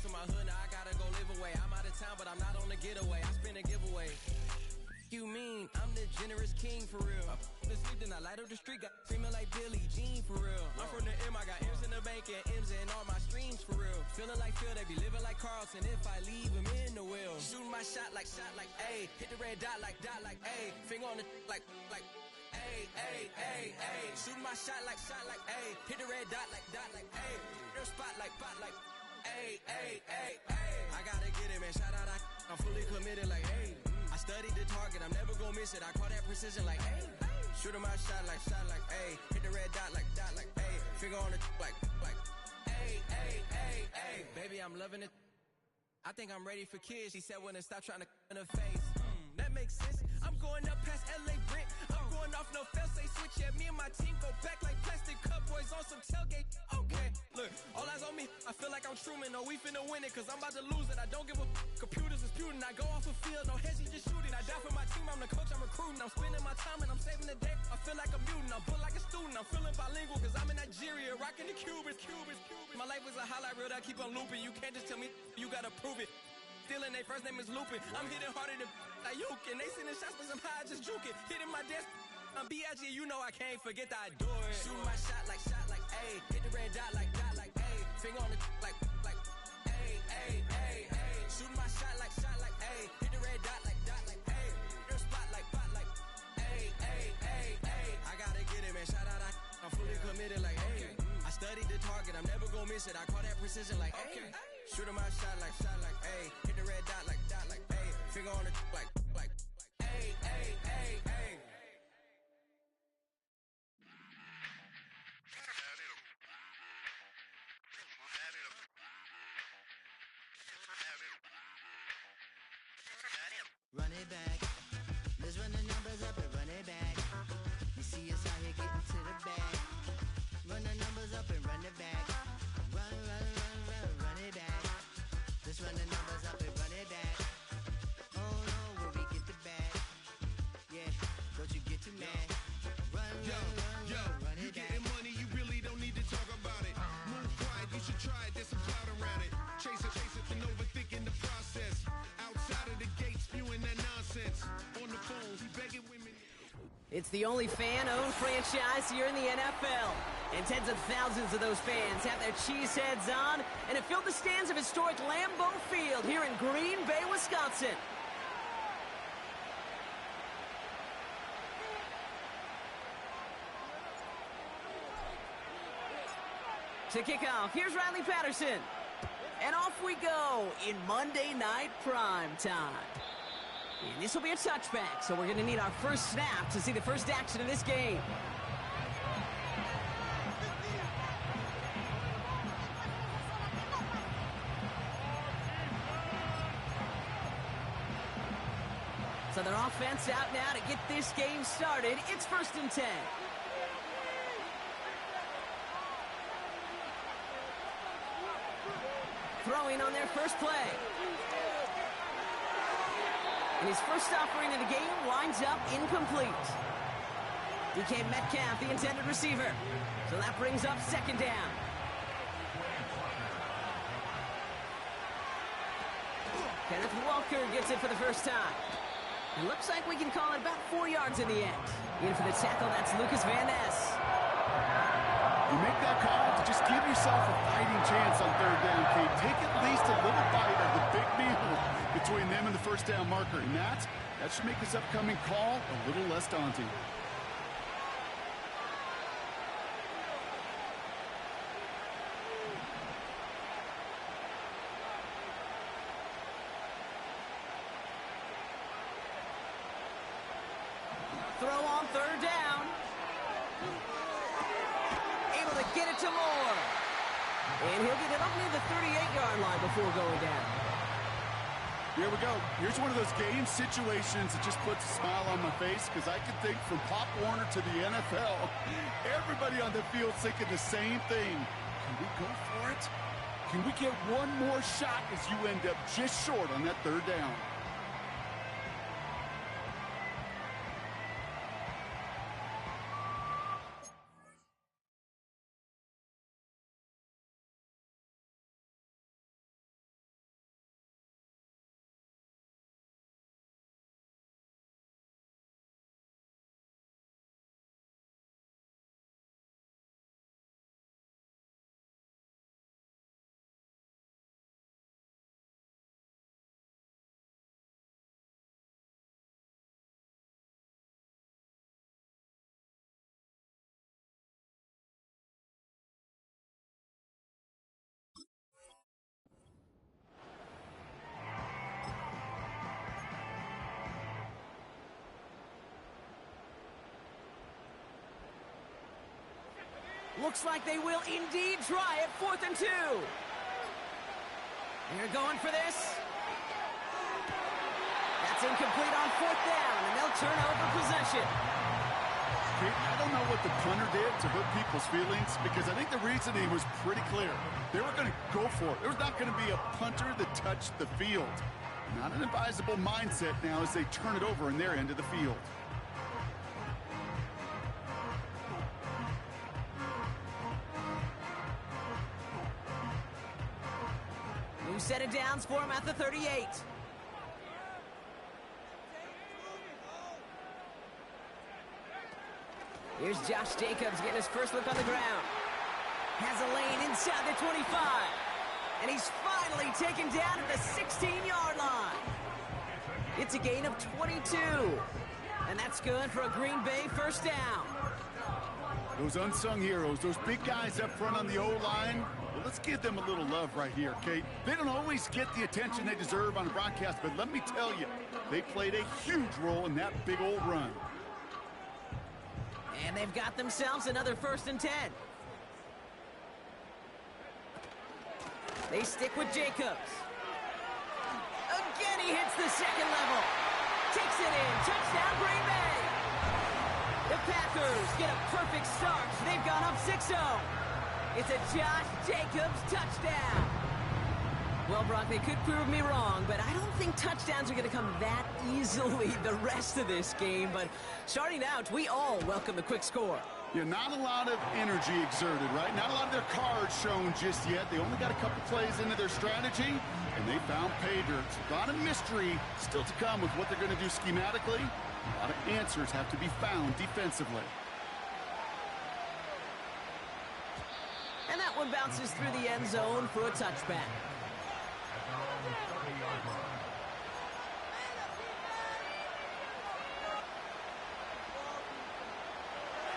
to my hood, now I gotta go live away. I'm out of town, but I'm not on the getaway. I spin a giveaway. You mean I'm the generous king for real? The sleep, then I light up the street, got screaming like Billie Jean for real. I'm from the M, I got M's in the bank and M's in all my streams for real. Feeling like Phil, they be living like Carlson if I leave him in the wheel. Shooting my shot like A, hit the red dot like A, finger on the like A. Shooting my shot like A, hit the red dot like A, their spot like A. I gotta get it, man. Shout out, I'm fully committed like A. I studied the target, I'm never gonna miss it. I call that precision like A. Shooting my shot like A. Hit the red dot like A. Finger on the like A. Baby, I'm loving it. I think I'm ready for kids. She said when to stop trying to in her face. That makes sense. I'm going up past LA Brent. I'm going off no fail, say switch. Yeah, me and my team go back like plastic cup boys on some tailgate. Okay, look, all eyes on me. I feel like I'm Truman. No, we finna win it, cause I'm about to lose it. I don't give a computers disputing. I go off a field, no heads, just shooting. I die for my team, I'm the coach, I'm recruiting. I'm spending my time and I'm saving the day. I feel like a mutant, I'm built like a student. I'm feeling bilingual, cause I'm in Nigeria, rocking the Cubans. My life is a highlight reel that I keep on looping. You can't just tell me, you gotta prove it. Stealing, they first name is Lupin. I'm hitting harder than Ayuk, and they sending shots for some high, just juke it. Hitting my desk, I'm B.I.G., you know I can't forget that I do it. Shooting my shot like A, hit the red dot like A. Finger on the like A. Shooting my shot like A, hit the red dot like A. Their spot like A. I gotta get it, man. Shout out, I'm fully committed like A. I studied the target, I'm never gonna miss it. I call that precision like A. Shooting my shot like A. Hit the red dot like A. Finger on the like A. Run it back. Let's run the numbers up and run it back. You see us out here getting to the bag. Run the numbers up and run it back. Run it back. Let's run the numbers up and run it back. Oh no, where we get the bag. Yeah, don't you get too mad. Run it back. You getting money, you really don't need to talk about it. Move quiet, you should try it, there's some cloud around it. Chase it, and overthinking the process. Outside of the gates, spewing that nonsense. On the phone, he begging women. It's the only fan-owned franchise here in the NFL. And tens of thousands of those fans have their cheeseheads on and have filled the stands of historic Lambeau Field here in Green Bay, Wisconsin. To kick off, here's Riley Patterson. And off we go in Monday Night Prime Time. And this will be a touchback, so we're going to need our first snap to see the first action of this game. So their offense out now to get this game started. It's 1st and 10. Throwing on their first play. And his first offering of the game winds up incomplete. DK Metcalf, the intended receiver. So that brings up 2nd down. Kenneth Walker gets it for the first time. It looks like we can call it about 4 yards in the end. In for the tackle, that's Lucas Van Ness. You make that call to just give yourself a fighting chance on 3rd down, Kate. Take at least a little bite of the big meal between them and the 1st down marker. And that should make this upcoming call a little less daunting. Throw on 3rd down. Able to get it to Moore. And he'll get it up near the 38-yard line before going down. Here we go. Here's one of those game situations that just puts a smile on my face, because I can think from Pop Warner to the NFL, everybody on the field thinking the same thing. Can we go for it? Can we get one more shot as you end up just short on that 3rd down? Looks like they will indeed try it. 4th and 2. They're going for this. That's incomplete on 4th down, and they'll turn over possession. I don't know what the punter did to hurt people's feelings, because I think the reasoning was pretty clear. They were going to go for it. There's not going to be a punter that touched the field. Not an advisable mindset now as they turn it over in their end of the field. New set of downs for him at the 38. Here's Josh Jacobs getting his first look on the ground. Has a lane inside the 25. And he's finally taken down at the 16-yard line. It's a gain of 22. And that's good for a Green Bay first down. Those unsung heroes, those big guys up front on the O-line, well, let's give them a little love right here, Kate. They don't always get the attention they deserve on a broadcast, but let me tell you, they played a huge role in that big old run. And they've got themselves another 1st and 10. They stick with Jacobs. Again, he hits the second level. Takes it in. Touchdown, Green Bay. The Packers get a perfect start. They've gone up 6-0. It's a Josh Jacobs touchdown. Well, Brock, they could prove me wrong, but I don't think touchdowns are going to come that easily the rest of this game. But starting out, we all welcome the quick score. Yeah, not a lot of energy exerted, right? Not a lot of their cards shown just yet. They only got a couple plays into their strategy, and they found pay dirt. A lot of mystery still to come with what they're going to do schematically. A lot of answers have to be found defensively. And that one bounces through the end zone for a touchback.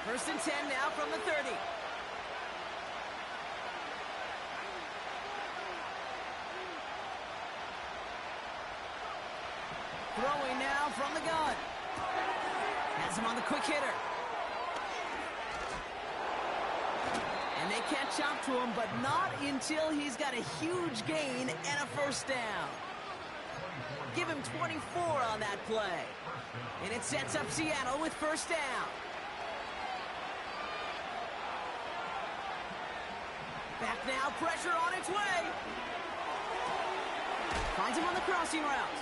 First and 10 now from the 30. Throwing now from the gun. Has him on the quick hitter. And they catch up to him, but not until he's got a huge gain and a first down. Give him 24 on that play. And it sets up Seattle with first down. Back now, pressure on its way. Finds him on the crossing route.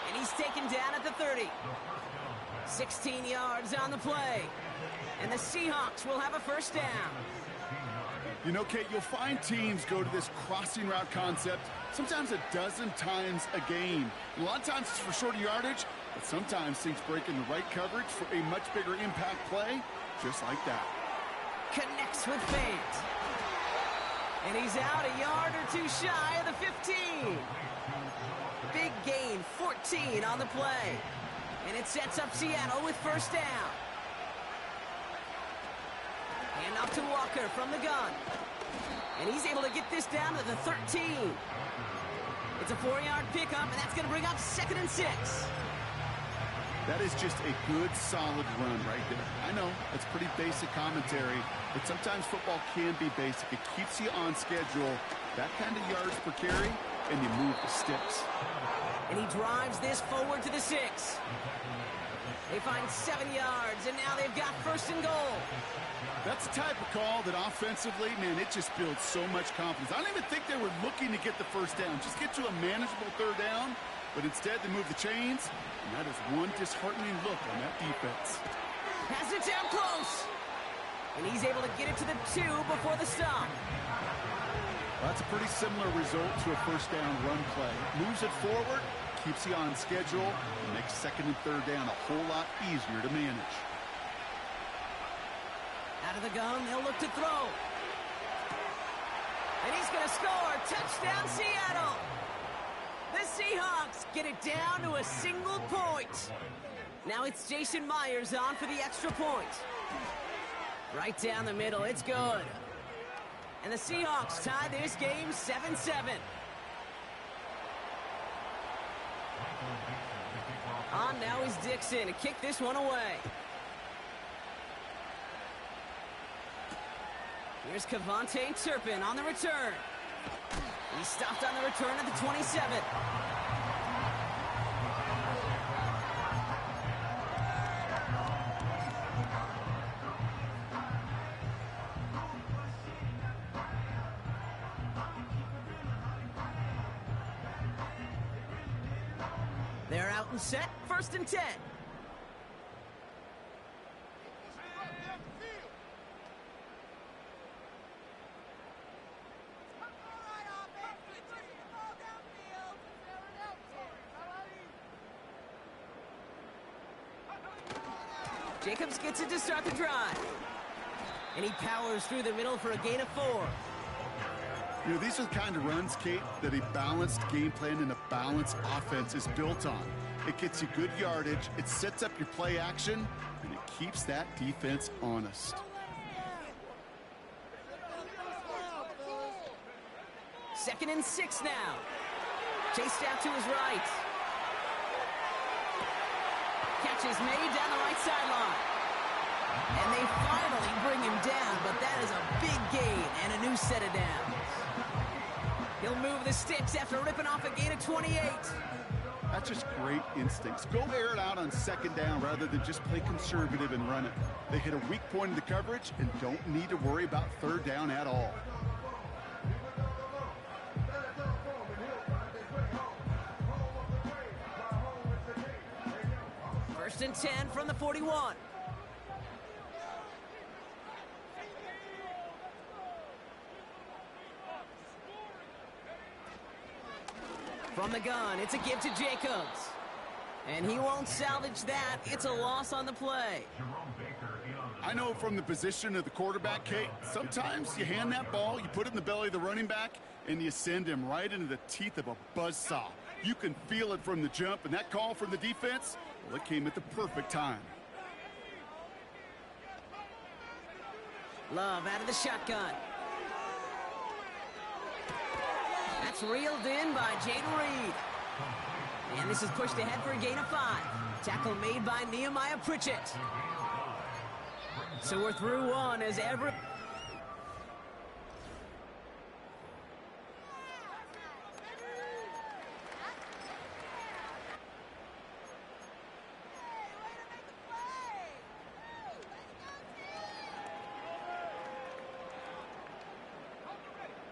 And he's taken down at the 30. 16 yards on the play. And the Seahawks will have a first down. You know, Kate, you'll find teams go to this crossing route concept sometimes a dozen times a game. And a lot of times it's for shorter yardage, but sometimes things break in the right coverage for a much bigger impact play, just like that. Connects with fans. And he's out a yard or two shy of the 15. Big gain, 14 on the play. And it sets up Seattle with first down. Hand off to Walker from the gun. And he's able to get this down to the 13. It's a 4-yard pickup, and that's going to bring up 2nd and 6. That is just a good, solid run right there. I know, it's pretty basic commentary, but sometimes football can be basic. It keeps you on schedule, that kind of yards per carry, and you move the sticks. And he drives this forward to the 6. They find 7 yards, and now they've got first and goal. That's the type of call that offensively, man, it just builds so much confidence. I don't even think they were looking to get the first down. Just get to a manageable 3rd down, but instead they move the chains, and that is one disheartening look on that defense. Has it down close. And he's able to get it to the 2 before the stop. Well, that's a pretty similar result to a first down run play. Moves it forward, keeps you on schedule, and makes 2nd and 3rd down a whole lot easier to manage. Out of the gun, they'll look to throw. And he's going to score. Touchdown, Seattle. The Seahawks get it down to a single point. Now it's Jason Myers on for the extra point. Right down the middle, it's good. And the Seahawks tie this game 7-7. On now is Dixon to kick this one away. Here's Cavante Turpin on the return. He stopped on the return at the 27. They're out and set, 1st and 10. Jacobs gets it to start the drive. And he powers through the middle for a gain of 4. You know, these are the kind of runs, Kate, that a balanced game plan and a balanced offense is built on. It gets you good yardage, it sets up your play action, and it keeps that defense honest. Second and 6 now. Chased out to his right. Catch is made down the right sideline. And they finally bring him down, but that is a big gain and a new set of downs. He'll move the sticks after ripping off a gain of 28. That's just great instincts. Go air it out on 2nd down rather than just play conservative and run it. They hit a weak point in the coverage and don't need to worry about 3rd down at all. First and 10 from the 41. From the gun, it's a give to Jacobs. And he won't salvage that. It's a loss on the play. I know from the position of the quarterback, Kate, sometimes you hand that ball, you put it in the belly of the running back, and you send him right into the teeth of a buzzsaw. You can feel it from the jump, and that call from the defense, well, it came at the perfect time. Love out of the shotgun. That's reeled in by Jaden Reed. And this is pushed ahead for a gain of 5. Tackle made by Nehemiah Pritchett. So we're through one as ever.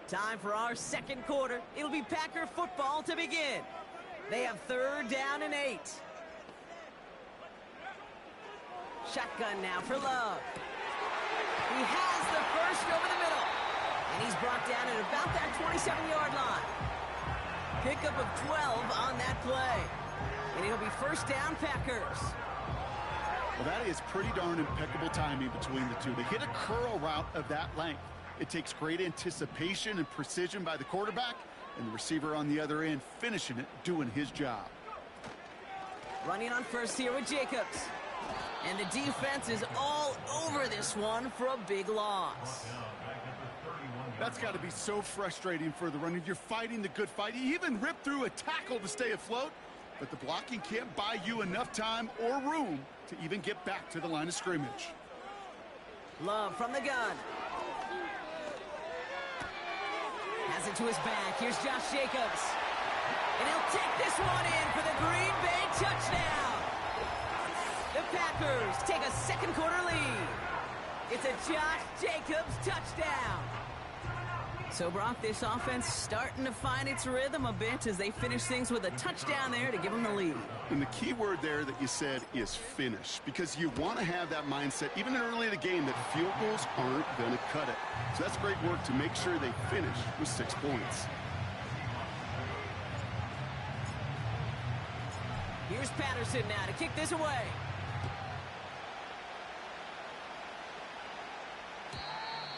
Time for our 2nd quarter. It'll be Packer football to begin. They have 3rd down and 8. Shotgun now for Love. He has the first over the middle. And he's brought down at about that 27-yard line. Pickup of 12 on that play. And it'll be 1st down Packers. Well, that is pretty darn impeccable timing between the two. They hit a curl route of that length. It takes great anticipation and precision by the quarterback, and the receiver on the other end finishing it, doing his job. Running on first here with Jacobs. And the defense is all over this one for a big loss. That's got to be so frustrating for the runner. You're fighting the good fight. You even rip through a tackle to stay afloat, but the blocking can't buy you enough time or room to even get back to the line of scrimmage. Love from the gun. Has it to his back. Here's Josh Jacobs. And he'll take this one in for the Green Bay touchdown. The Packers take a 2nd quarter lead. It's a Josh Jacobs touchdown. So, Brock, this offense starting to find its rhythm a bit as they finish things with a touchdown there to give them the lead. And the key word there that you said is finish, because you want to have that mindset, even early in the game, that field goals aren't going to cut it. So that's great work to make sure they finish with 6 points. Here's Patterson now to kick this away.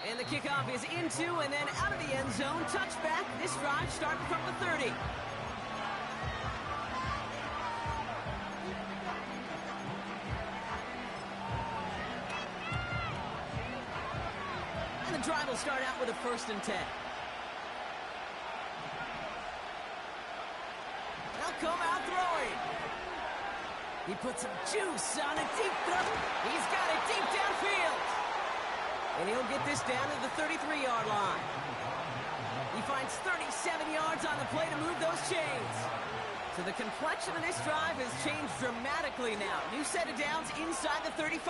And the kickoff is into and then out of the end zone. Touchback. This drive starting from the 30. And the drive will start out with a 1st and 10. They'll come out throwing. He puts some juice on a deep throw. He's got it deep downfield. And he'll get this down to the 33-yard line. He finds 37 yards on the play to move those chains. So the complexion of this drive has changed dramatically now. New set of downs inside the 35.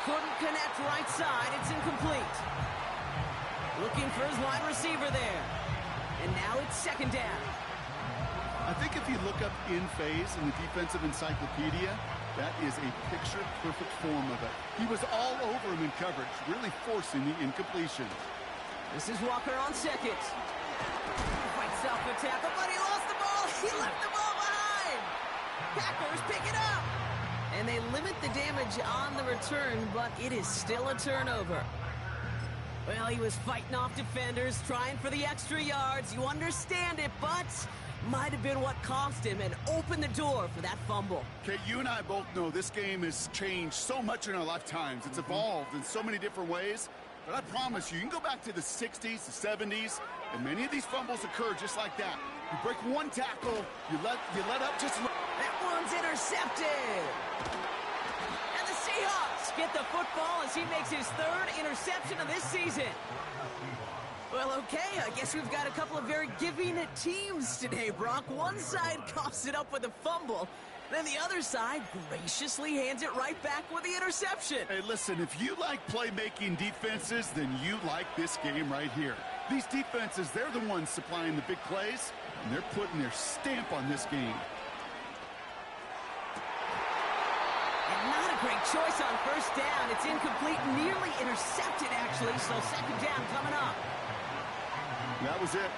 Couldn't connect right side. It's incomplete. Looking for his wide receiver there. And now it's second down. I think if you look up in phase in the defensive encyclopedia, that is a picture-perfect form of it. He was all over him in coverage, really forcing the incompletion. This is Walker on second. Fights off the tackle, but he lost the ball. He left the ball behind. Packers pick it up. And they limit the damage on the return, but it is still a turnover. Well, he was fighting off defenders, trying for the extra yards. You understand it, but might have been what cost him and opened the door for that fumble. Okay, you and I both know this game has changed so much in our lifetimes. It's evolved in so many different ways. But I promise you, you can go back to the 60s, the 70s, and many of these fumbles occur just like that. You break one tackle, you let up just... That one's intercepted. And the Seahawks get the football as he makes his third interception of this season. Well, okay, I guess we've got a couple of very giving teams today, Brock. One side coughs it up with a fumble, then the other side graciously hands it right back with the interception. Hey, listen, if you like playmaking defenses, then you like this game right here. These defenses, they're the ones supplying the big plays, and they're putting their stamp on this game. And not a great choice on first down. It's incomplete, nearly intercepted, actually, so second down coming up. That was it.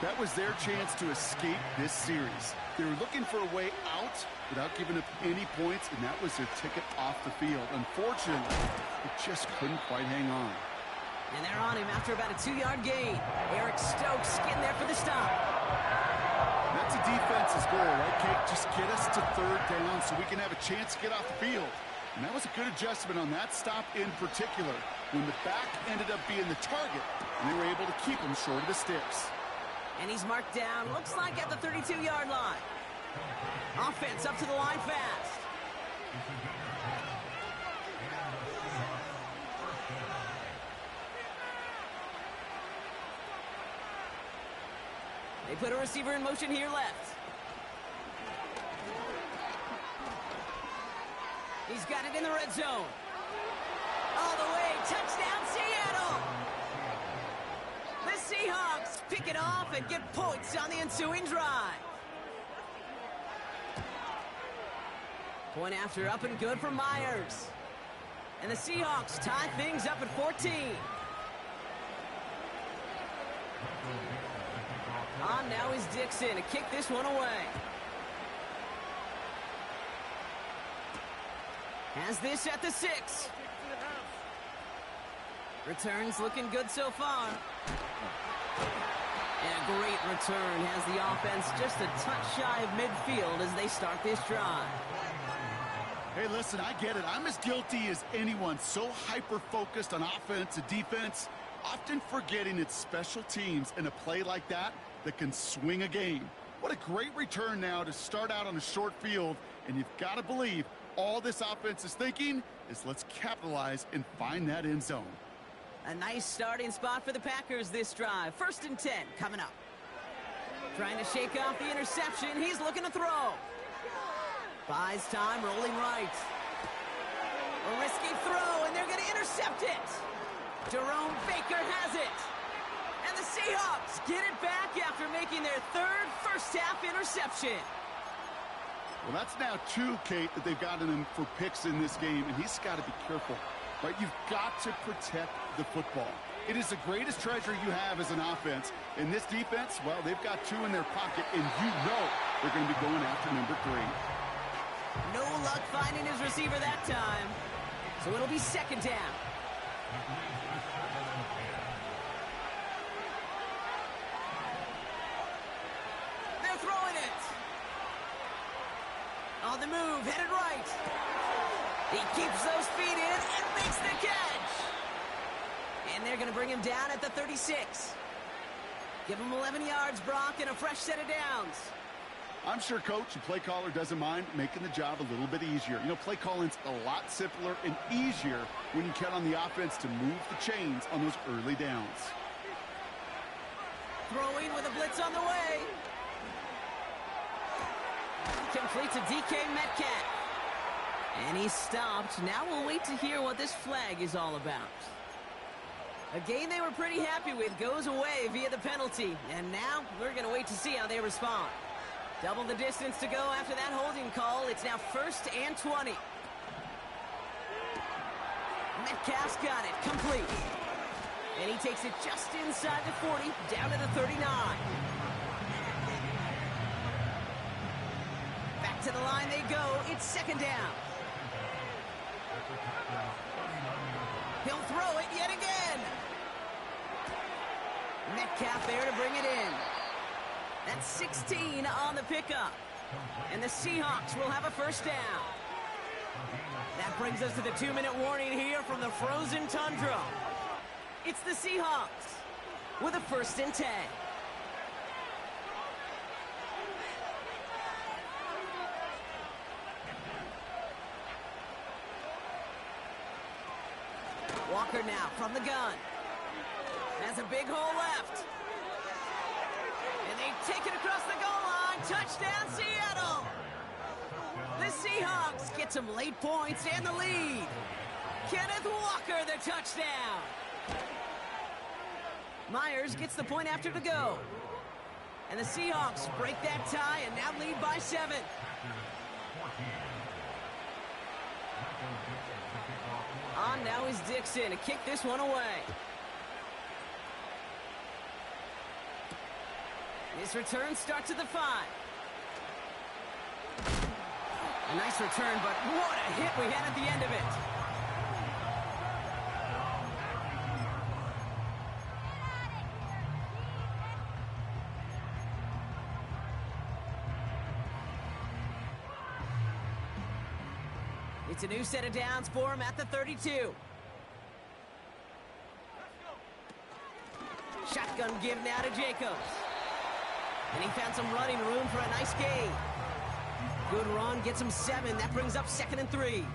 That was their chance to escape this series. They were looking for a way out without giving up any points, and that was their ticket off the field. Unfortunately, it just couldn't quite hang on. And they're on him after about a 2-yard gain. Eric Stokes getting there for the stop. That's a defense's goal, right, Kate? Just get us to third down so we can have a chance to get off the field. And that was a good adjustment on that stop in particular, when the back ended up being the target, and they were able to keep him short of the sticks. And he's marked down, looks like at the 32-yard line. Offense up to the line fast. They put a receiver in motion here left. He's got it in the red zone. All the way, touchdown Seattle! The Seahawks pick it off and get points on the ensuing drive. Point after up and good for Myers. And the Seahawks tie things up at 14. On now is Dixon to kick this one away. Has this at the 6. Returns looking good so far. And a great return has the offense just a touch shy of midfield as they start this drive. Hey, listen, I get it. I'm as guilty as anyone. So hyper-focused on offense and defense, often forgetting it's special teams in a play like that can swing a game. What a great return now to start out on a short field, and you've got to believe all this offense is thinking is let's capitalize and find that end zone. A nice starting spot for the Packers this drive. 1st and 10 coming up. Trying to shake off the interception. He's looking to throw. Buys time, rolling right. A risky throw, and they're going to intercept it. Jerome Baker has it. And the Seahawks get it back after making their third first-half interception. Well, that's now 2, Kate, that they've gotten him for picks in this game, and he's got to be careful. Right? You've got to protect the football. It is the greatest treasure you have as an offense. In this defense, well, they've got 2 in their pocket, and you know they're going to be going after number 3. No luck finding his receiver that time. So it'll be second down. They're throwing it. On the move, headed right. He keeps those feet in and makes the catch. And they're going to bring him down at the 36. Give him 11 yards, Brock, and a fresh set of downs. I'm sure coach and play caller doesn't mind making the job a little bit easier. You know, play calling's a lot simpler and easier when you count on the offense to move the chains on those early downs. Throwing with a blitz on the way. Complete to DK Metcalf. And he's stopped. Now we'll wait to hear what this flag is all about. A game they were pretty happy with goes away via the penalty. And now we're going to wait to see how they respond. Double the distance to go after that holding call. It's now 1st and 20. Metcalf's got it. Complete. And he takes it just inside the 40, down to the 39. Back to the line they go. It's 2nd down. He'll throw it yet again. Metcalf there to bring it in. That's 16 on the pickup. And the Seahawks will have a 1st down. That brings us to the 2-minute warning here from the frozen tundra. It's the Seahawks with a 1st and 10. Walker now from the gun. Has a big hole left. And they take it across the goal line. Touchdown, Seattle. The Seahawks get some late points and the lead. Kenneth Walker, the touchdown. Myers gets the point after the go. And the Seahawks break that tie and now lead by 7. On now is Dixon to kick this one away. This return starts at the 5. A nice return, but what a hit we had at the end of it. It's a new set of downs for him at the 32. Shotgun give now to Jacobs. And he found some running room for a nice gain. Good run, gets him 7. That brings up 2nd and 3.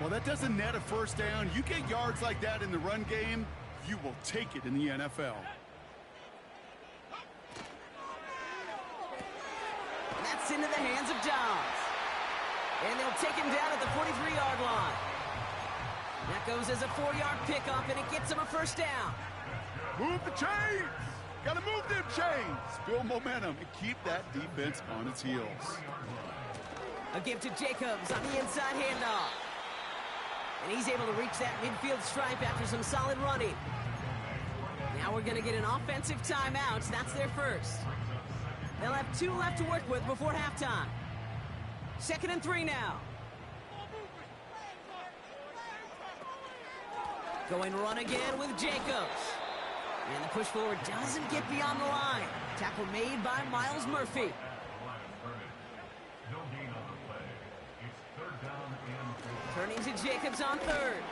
Well, that doesn't net a 1st down. You get yards like that in the run game, you will take it in the NFL. That's into the hands of Downs. And they'll take him down at the 43-yard line. That goes as a 4-yard pickup, and it gets him a 1st down. Move the chains! Got to move them chains! Build momentum and keep that defense on its heels. A give to Jacobs on the inside handoff. And he's able to reach that midfield stripe after some solid running. Now we're going to get an offensive timeout. That's their first. They'll have 2 left to work with before halftime. 2nd and 3 now. Going run again with Jacobs. And the push forward doesn't get beyond the line. Tackle made by Miles Murphy. Turning to Jacobs on 3rd.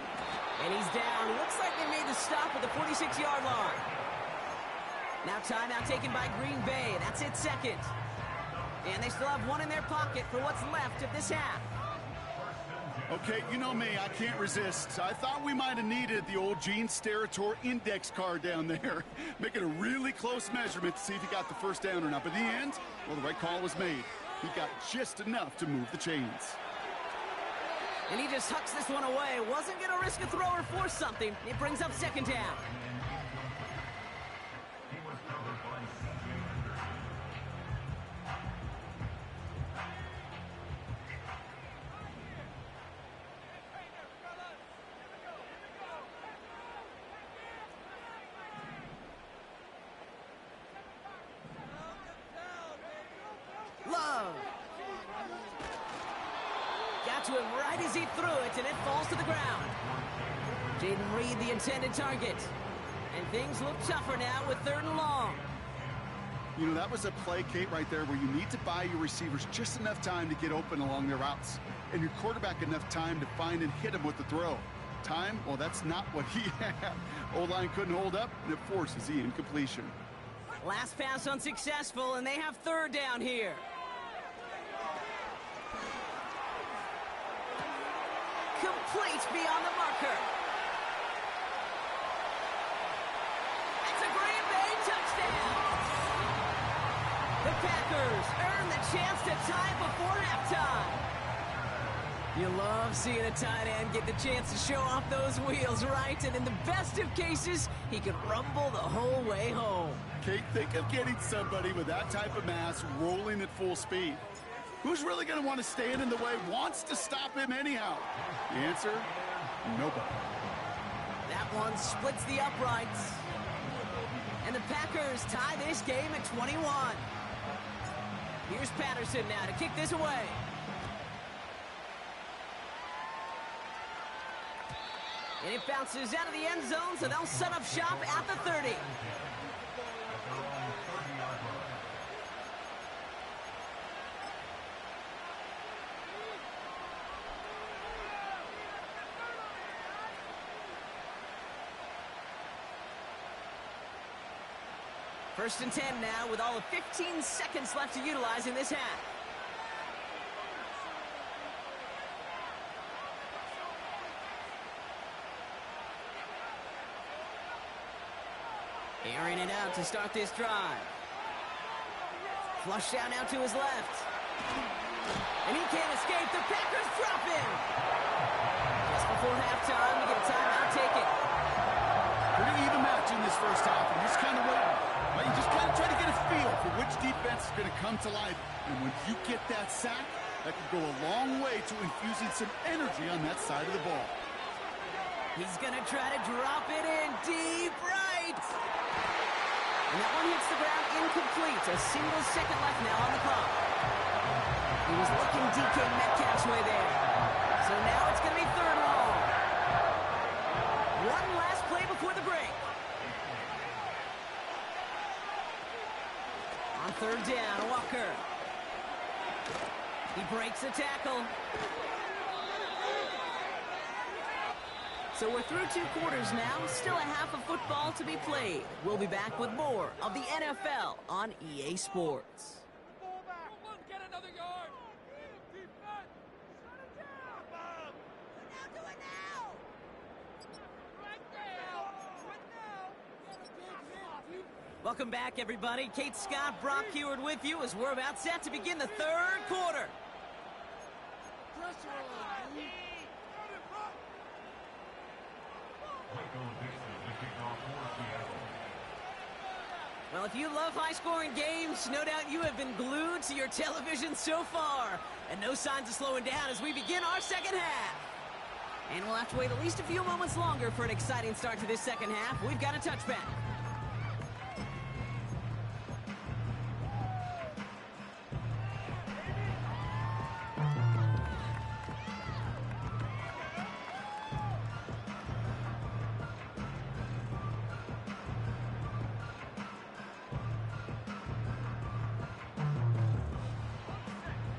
And he's down. Looks like they made the stop at the 46-yard line. Now timeout taken by Green Bay. That's it, 2nd. And they still have 1 in their pocket for what's left of this half. Okay, you know me, I can't resist. I thought we might have needed the old Gene Steratore index card down there. Making a really close measurement to see if he got the 1st down or not. But in the end, well, the right call was made. He got just enough to move the chains. And he just hucks this one away. Wasn't going to risk a throw or force something. It brings up 2nd down. Love. Got to him right as he threw it, and it falls to the ground. Jaden Reed, the intended target. And things look tougher now with 3rd and long. You know, that was a play, Kate, right there where you need to buy your receivers just enough time to get open along their routes. And your quarterback enough time to find and hit him with the throw. Time, well, that's not what he had. O-line couldn't hold up, and it forces the incompletion. Last pass unsuccessful, and they have third down here. Complete beyond the marker. It's a Green Bay touchdown. The Packers earn the chance to tie before halftime. You love seeing a tight end get the chance to show off those wheels, right? And in the best of cases, he could rumble the whole way home. Kate, think of getting somebody with that type of mass rolling at full speed. Who's really going to want to stand in the way, wants to stop him anyhow? The answer, nobody. That one splits the uprights. And the Packers tie this game at 21. Here's Patterson now to kick this away. And it bounces out of the end zone, so they'll set up shop at the 30. First and 10 now with all of 15 seconds left to utilize in this half. Airing it out to start this drive. Flush down now to his left. And he can't escape. The Packers drop him. Just before halftime, we get a timeout taken. Pretty even match in this first half. And just kind of waiting. Well, you just kind of try to get a feel for which defense is going to come to life. And when you get that sack, that can go a long way to infusing some energy on that side of the ball. He's going to try to drop it in deep right. And that one hits the ground incomplete. A single second left now on the clock. He was looking DK Metcalf's way there. So now it's going to be third and long. One last play before the break. On third down, Walker. He breaks the tackle. So we're through 2 quarters now, still a half of football to be played. We'll be back with more of the NFL on EA Sports. Get another yard. Welcome back, everybody. Kate Scott, Brock Heward with you as we're about set to begin the third quarter. Well, if you love high-scoring games, no doubt you have been glued to your television so far. And no signs of slowing down as we begin our second half. And we'll have to wait at least a few moments longer for an exciting start to this second half. We've got a touchback.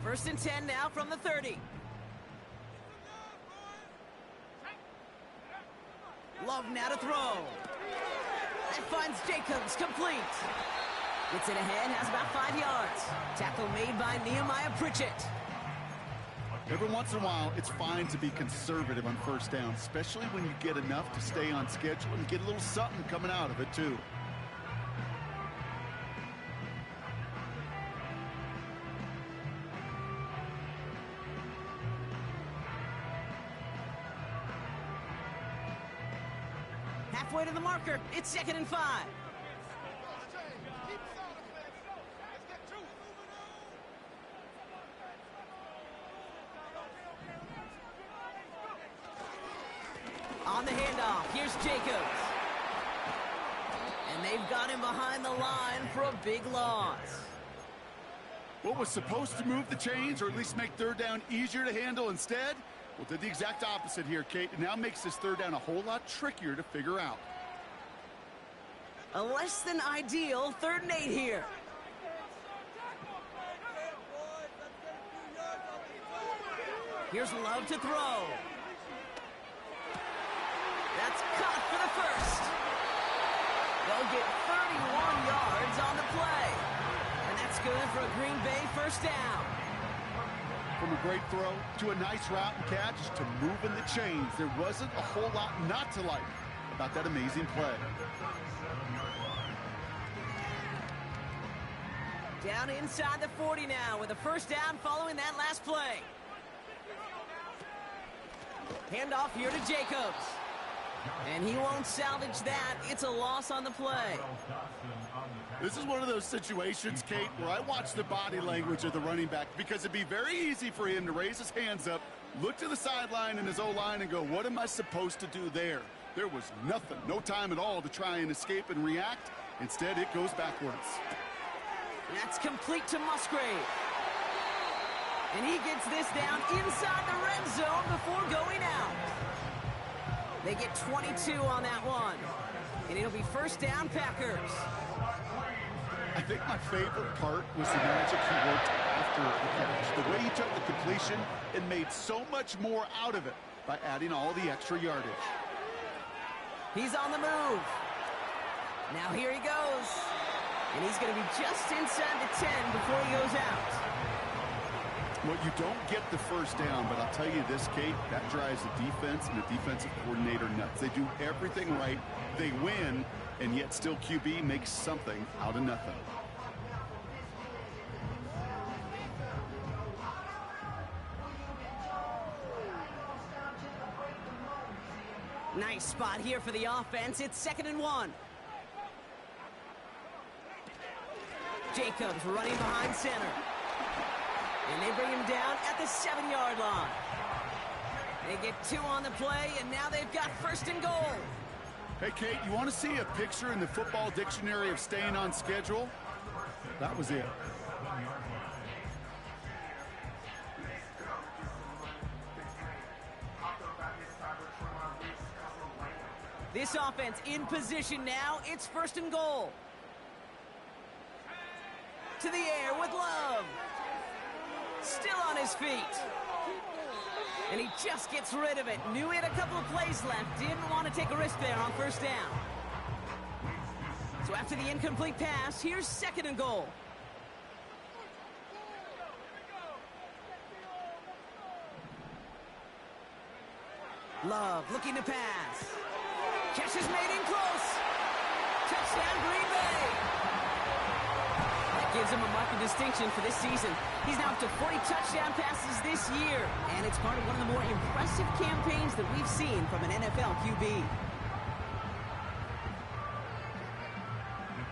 First and 10 now from the 30. Love now to throw. That finds Jacobs complete. Gets it ahead, has about 5 yards. Tackle made by Nehemiah Pritchett. Every once in a while, it's fine to be conservative on first down, especially when you get enough to stay on schedule and get a little something coming out of it, too. Halfway to the marker, it's 2nd and 5. On the handoff, here's Jacobs. And they've got him behind the line for a big loss. What was supposed to move the chains, or at least make third down easier to handle instead? Well, did the exact opposite here, Kate. It now makes this third down a whole lot trickier to figure out. A less than ideal 3rd and 8 here. Here's Love to throw. That's caught for the first. They'll get 31 yards on the play. And that's good for a Green Bay first down. From a great throw to a nice route and catch to moving the chains, there wasn't a whole lot not to like about that amazing play. Down inside the 40 now with a first down following that last play. Handoff here to Jacobs. And he won't salvage that. It's a loss on the play. This is one of those situations, Kate, where I watch the body language of the running back because it'd be very easy for him to raise his hands up, look to the sideline and his O-line and go, what am I supposed to do there? There was nothing, no time at all to try and escape and react. Instead, it goes backwards. That's complete to Musgrave. And he gets this down inside the red zone before going out. They get 22 on that one. And it'll be first down, Packers. I think my favorite part was the magic he worked after the catch. The way he took the completion and made so much more out of it by adding all the extra yardage. He's on the move. Now here he goes. And he's going to be just inside the 10 before he goes out. Well, you don't get the first down, but I'll tell you this, Kate, that drives the defense and the defensive coordinator nuts. They do everything right. They win, and yet still QB makes something out of nothing. Nice spot here for the offense. It's 2nd and 1. Jacobs running behind center. And they bring him down at the 7-yard line. They get 2 on the play, and now they've got 1st and goal. Hey, Kate, you want to see a picture in the football dictionary of staying on schedule? That was it. This offense in position now. It's 1st and goal. To the air with Love. Still on his feet. And he just gets rid of it. Knew he had a couple of plays left. Didn't want to take a risk there on 1st down. So after the incomplete pass, here's 2nd and goal. Love looking to pass. Catch is made in close. Touchdown Green Bay. That gives him a mark of distinction for this season. He's now up to 40 touchdown passes this year. And it's part of one of the more impressive campaigns that we've seen from an NFL QB.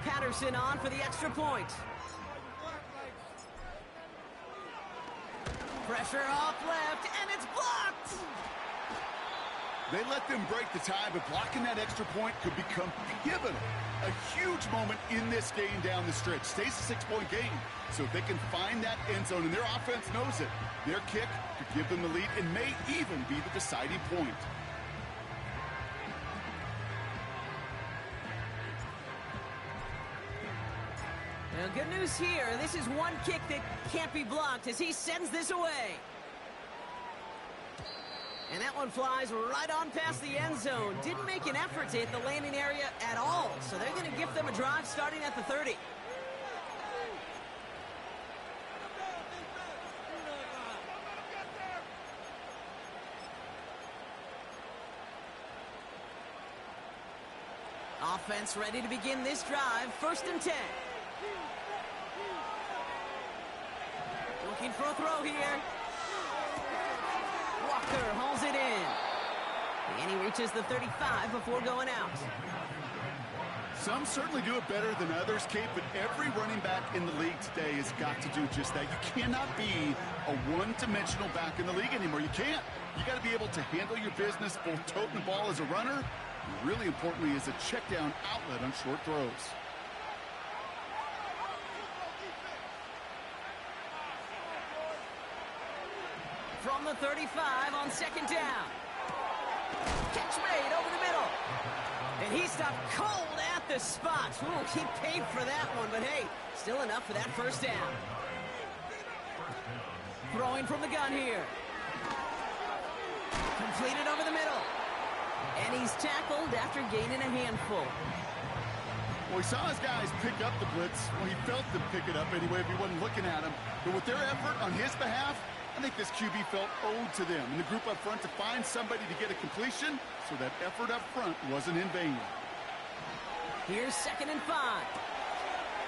Patterson on for the extra point. Pressure off left, and it's blocked. They let them break the tie, but blocking that extra point could become pivotal. A huge moment in this game down the stretch. Stays a 6-point game. So if they can find that end zone, and their offense knows it, their kick could give them the lead and may even be the deciding point. Well, good news here. This is one kick that can't be blocked as he sends this away. And that one flies right on past the end zone. Didn't make an effort to hit the landing area at all. So they're going to give them a drive starting at the 30. Offense ready to begin this drive. 1st and 10. Looking for a throw here. Walker hauls it in. And he reaches the 35 before going out. Some certainly do it better than others, Kate, but every running back in the league today has got to do just that. You cannot be a one-dimensional back in the league anymore. You can't. You got to be able to handle your business, both toting the ball as a runner, and really importantly as a check-down outlet on short throws. From the 35 on 2nd down. Catch made over the middle. And he stopped cold at the spot. Ooh, he paid for that one, but hey, still enough for that 1st down. Throwing from the gun here. Completed over the middle. And he's tackled after gaining a handful. Well, he saw his guys pick up the blitz. Well, he felt them pick it up anyway if he wasn't looking at him. But with their effort on his behalf, I think this QB felt owed to them and the group up front to find somebody to get a completion, so that effort up front wasn't in vain. Here's 2nd and 5.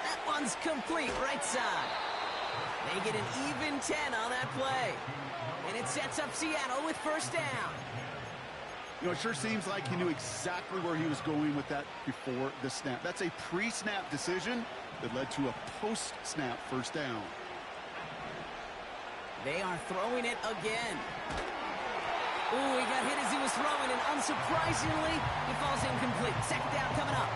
That one's complete, right side. They get an even 10 on that play. And it sets up Seattle with 1st down. You know, it sure seems like he knew exactly where he was going with that before the snap. That's a pre-snap decision that led to a post-snap 1st down. They are throwing it again. Ooh, he got hit as he was throwing, and unsurprisingly, it falls incomplete. 2nd down coming up.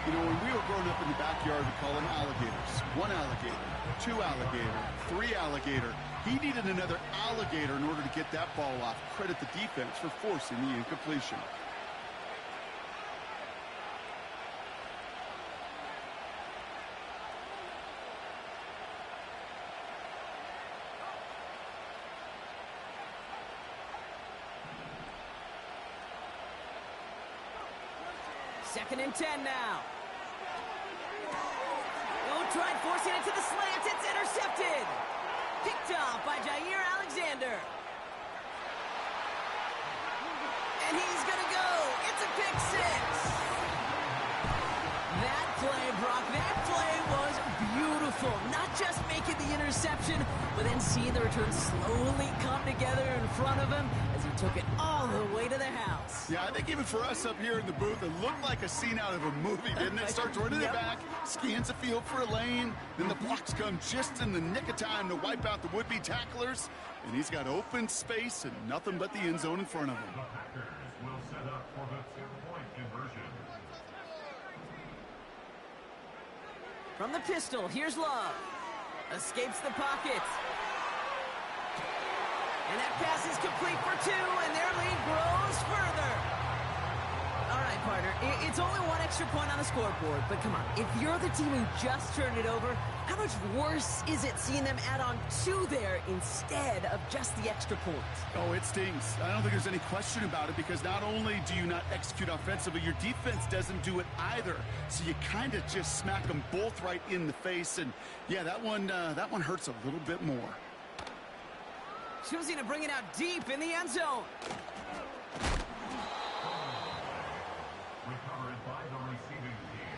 You know, when we were growing up in the backyard, we call them alligators. 1 alligator, 2 alligator, 3 alligator. He needed another alligator in order to get that ball off. Credit the defense for forcing the incompletion. Second and 10 now. Oh, tried forcing it to the slant. It's intercepted. Picked off by Jair Alexander. And he's going to go. It's a pick 6. That play, Brock, that play was beautiful. Not just making the interception, but then seeing the return slowly come together in front of him as he took it all the way to the house. Yeah, I think even for us up here in the booth, it looked like a scene out of a movie, didn't it? Starts running it back, scans the field for a lane, then the blocks come just in the nick of time to wipe out the would-be tacklers, and he's got open space and nothing but the end zone in front of him. The Packers will set up for the 2-point conversion. From the pistol, here's Love. Escapes the pocket. And that pass is complete for 2, and their lead grows further. All right, partner, it's only 1 extra point on the scoreboard, but come on, if you're the team who just turned it over, how much worse is it seeing them add on 2 there instead of just the extra point? Oh, it stings. I don't think there's any question about it, because not only do you not execute offensively, your defense doesn't do it either. So you kind of just smack them both right in the face, and yeah, that one hurts a little bit more. Choosing to bring it out deep in the end zone. Recovered by the receiving team.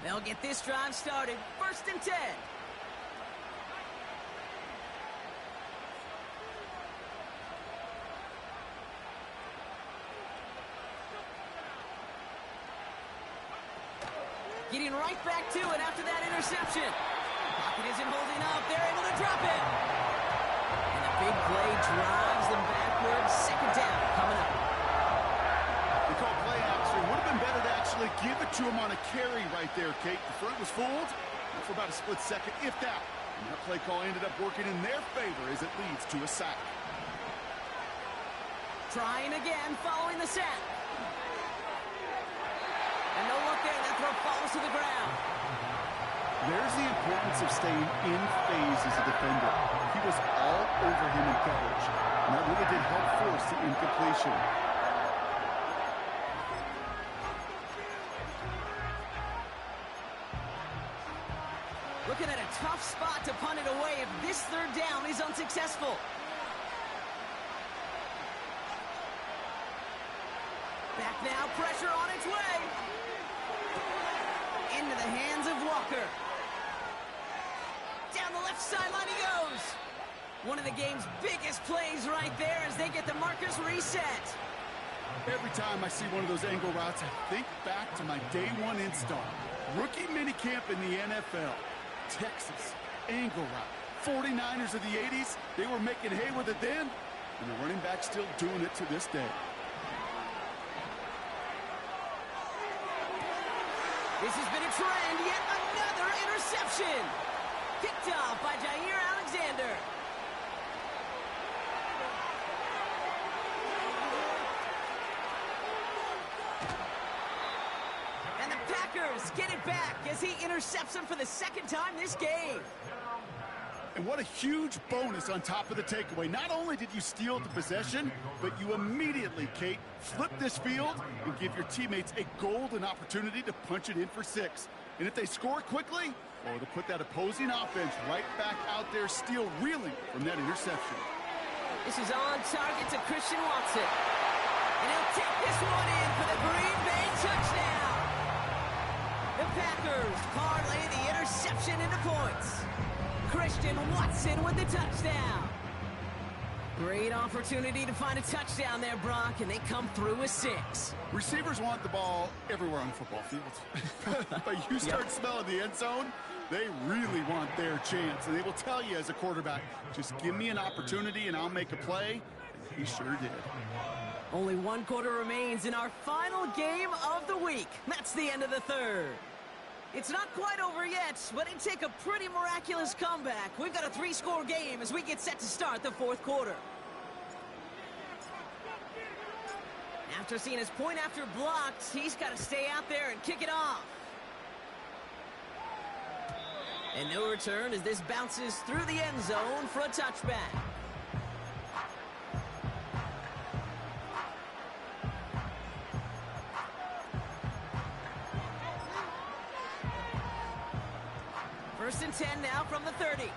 They'll get this drive started. 1st and 10. Getting right back to it after that interception. Pocket isn't holding up. They're able to drop it. And a big play drives them backwards. 2nd down coming up. They call play action. Would have been better to actually give it to him on a carry right there, Kate. The front was fooled for about a split second, if that. And that play call ended up working in their favor as it leads to a sack. Trying again following the sack. And no look there. That throw falls to the ground. There's the importance of staying in phase as a defender. He was all over him in coverage. And that really did help force the incompletion. Looking at a tough spot to punt it away if this 3rd down is unsuccessful. Back now, pressure on its way. Into the hands of Walker. Down the left sideline he goes. One of the game's biggest plays right there as they get the markers reset. Every time I see one of those angle routes, I think back to my day 1 install. Rookie minicamp in the NFL. Texas, angle route. 49ers of the 80s, they were making hay with it then, and the running back's still doing it to this day. This has been a trend, yet another interception. Picked off by Jair Alexander. And the Packers Packers get it back as he intercepts him for the second time this game. And what a huge bonus on top of the takeaway. Not only did you steal the possession, but you immediately, Kate, flip this field and give your teammates a golden opportunity to punch it in for 6. And if they score quickly, or to put that opposing offense right back out there, still reeling from that interception. This is on target to Christian Watson. And he'll take this one in for the Green Bay touchdown. The Packers parlay the interception into points. Christian Watson with the touchdown. Great opportunity to find a touchdown there, Brock, and they come through with 6. Receivers want the ball everywhere on the football field. But you start smelling the end zone, they really want their chance. And they will tell you as a quarterback, just give me an opportunity and I'll make a play. And he sure did. Only 1 quarter remains in our final game of the week. That's the end of the third. It's not quite over yet, but it'd take a pretty miraculous comeback. We've got a 3-score game as we get set to start the 4th quarter. After seeing his point after blocked, he's got to stay out there and kick it off. And no return as this bounces through the end zone for a touchback. First and 10 now from the 30.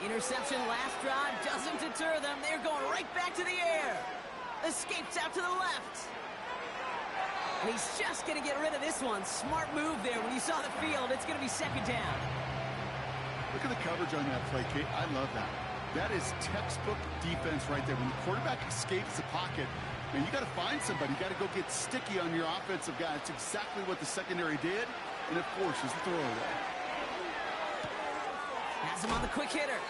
Interception last drive doesn't deter them. They're going right back to the air. Escapes out to the left. And he's just going to get rid of this one. Smart move there. When you saw the field, it's going to be 2nd down. Look at the coverage on that play, Kate. I love that. That is textbook defense right there. When the quarterback escapes the pocket, and you got to find somebody. You got to go get sticky on your offensive guy. It's exactly what the secondary did, and it forces the throwaway. Has him on the quick hitter.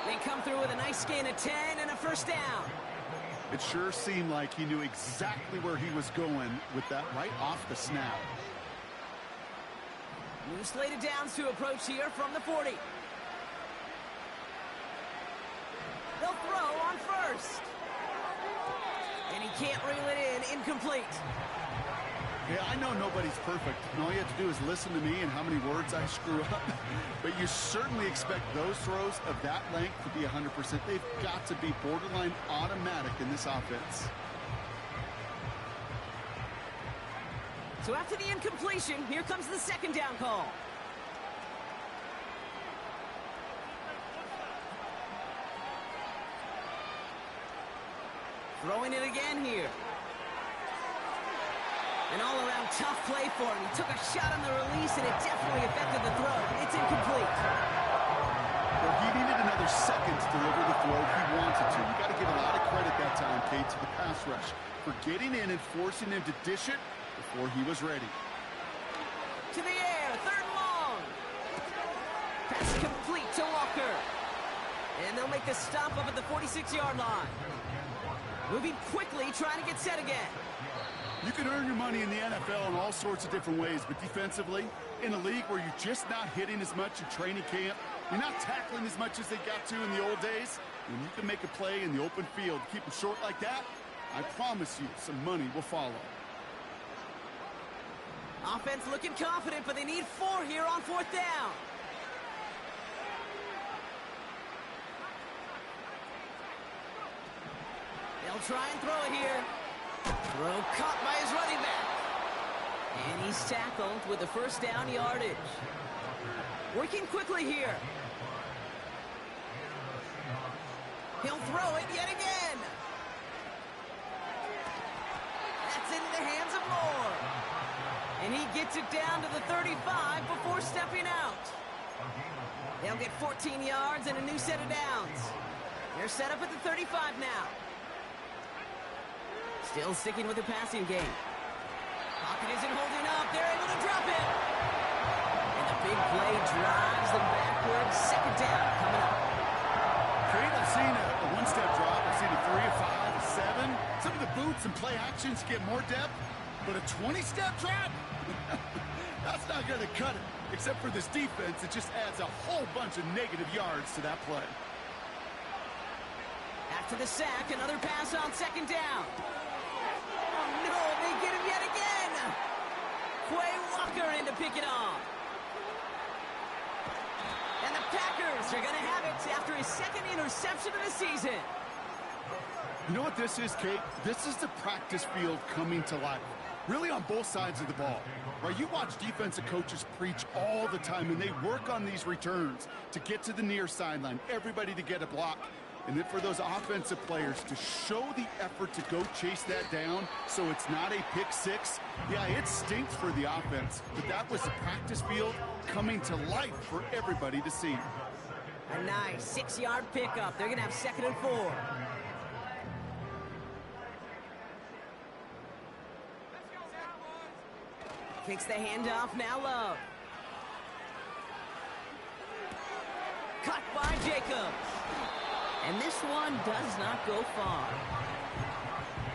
They come through with a nice gain of 10 and a first down. It sure seemed like he knew exactly where he was going with that right off the snap. New slated downs to approach here from the 40. They'll throw on first. And he can't reel it in. Incomplete. Yeah, I know nobody's perfect. And all you have to do is listen to me and how many words I screw up. But you certainly expect those throws of that length to be 100%. They've got to be borderline automatic in this offense. So after the incompletion, here comes the 2nd down call. Throwing it again here. An all-around tough play for him. He took a shot on the release, and it definitely affected the throw. It's incomplete. Well, he needed another second to deliver the throw he wanted to. You got to give a lot of credit that time, Kate, to the pass rush for getting in and forcing him to dish it before he was ready. To the air, 3rd and long. Pass complete to Walker. And they'll make the stop up at the 46-yard line. Moving quickly, trying to get set again. You can earn your money in the NFL in all sorts of different ways, but defensively, in a league where you're just not hitting as much in training camp, you're not tackling as much as they got to in the old days, when you can make a play in the open field, keep them short like that, I promise you some money will follow. Offense looking confident, but they need 4 here on 4th down. They'll try and throw it here. Throw caught by his running back. And he's tackled with the first down yardage. Working quickly here. He'll throw it yet again. That's into the hands of Moore. And he gets it down to the 35 before stepping out. They'll get 14 yards and a new set of downs. They're set up at the 35 now. Still sticking with the passing game. Pocket isn't holding up. They're able to drop it. And the big play drives them backwards. 2nd down coming up. Kate, I've seen a one-step drop. I've seen a 3, a 5, a 7. Some of the boots and play actions get more depth, but a 20-step drop? That's not going to cut it. Except for this defense, it just adds a whole bunch of negative yards to that play. After the sack, another pass on 2nd down. Oh, no, reception of the season. You know what this is, Kate? This is the practice field coming to life. Really on both sides of the ball. Right? You watch defensive coaches preach all the time, and they work on these returns to get to the near sideline, everybody to get a block. And then for those offensive players to show the effort to go chase that down so it's not a pick six, yeah, it stinks for the offense. But that was the practice field coming to life for everybody to see. A nice 6-yard pickup. They're going to have 2nd and 4. Kicks the handoff, now Love. Cut by Jacobs. And this one does not go far.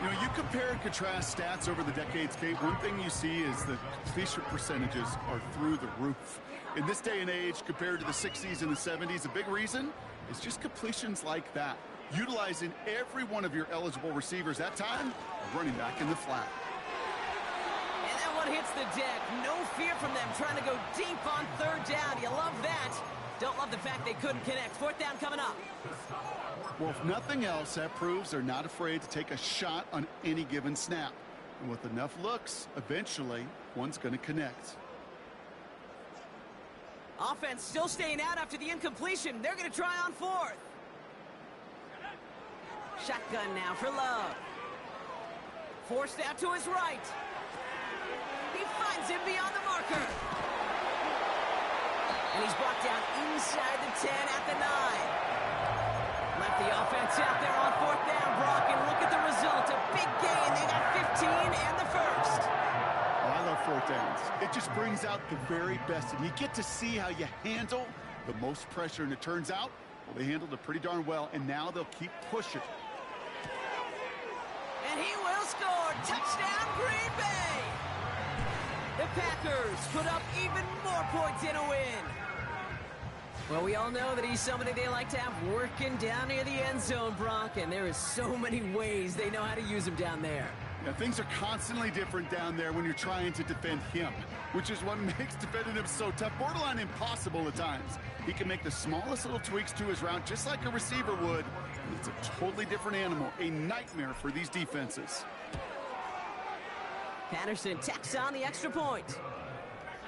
You know, you compare and contrast stats over the decades, Kate. One thing you see is the completion percentages are through the roof. In this day and age, compared to the 60s and the 70s, a big reason is just completions like that. Utilizing every one of your eligible receivers. That time, running back in the flat. And that one hits the deck. No fear from them trying to go deep on 3rd down. You love that. Don't love the fact they couldn't connect. 4th down coming up. Well, if nothing else, that proves they're not afraid to take a shot on any given snap. And with enough looks, eventually, one's going to connect. Offense still staying out after the incompletion. They're going to try on 4th. Shotgun now for Love. Forced out to his right. He finds him beyond the marker. And he's brought down inside the 10 at the 9. Left the offense out there on 4th down, Brock, and look at the result. A big gain. They got 15 and the 1st. Oh, I love 4th downs. It just brings out the very best, and you get to see how you handle the most pressure, and it turns out, well, they handled it pretty darn well, and now they'll keep pushing. And he will score. Touchdown, Green Bay. The Packers put up even more points in a win. Well, we all know that he's somebody they like to have working down near the end zone, Brock, and there is so many ways they know how to use him down there. Yeah, things are constantly different down there when you're trying to defend him, which is what makes defending him so tough, borderline impossible at times. He can make the smallest little tweaks to his route just like a receiver would. It's a totally different animal, a nightmare for these defenses. Patterson tacks on the extra point.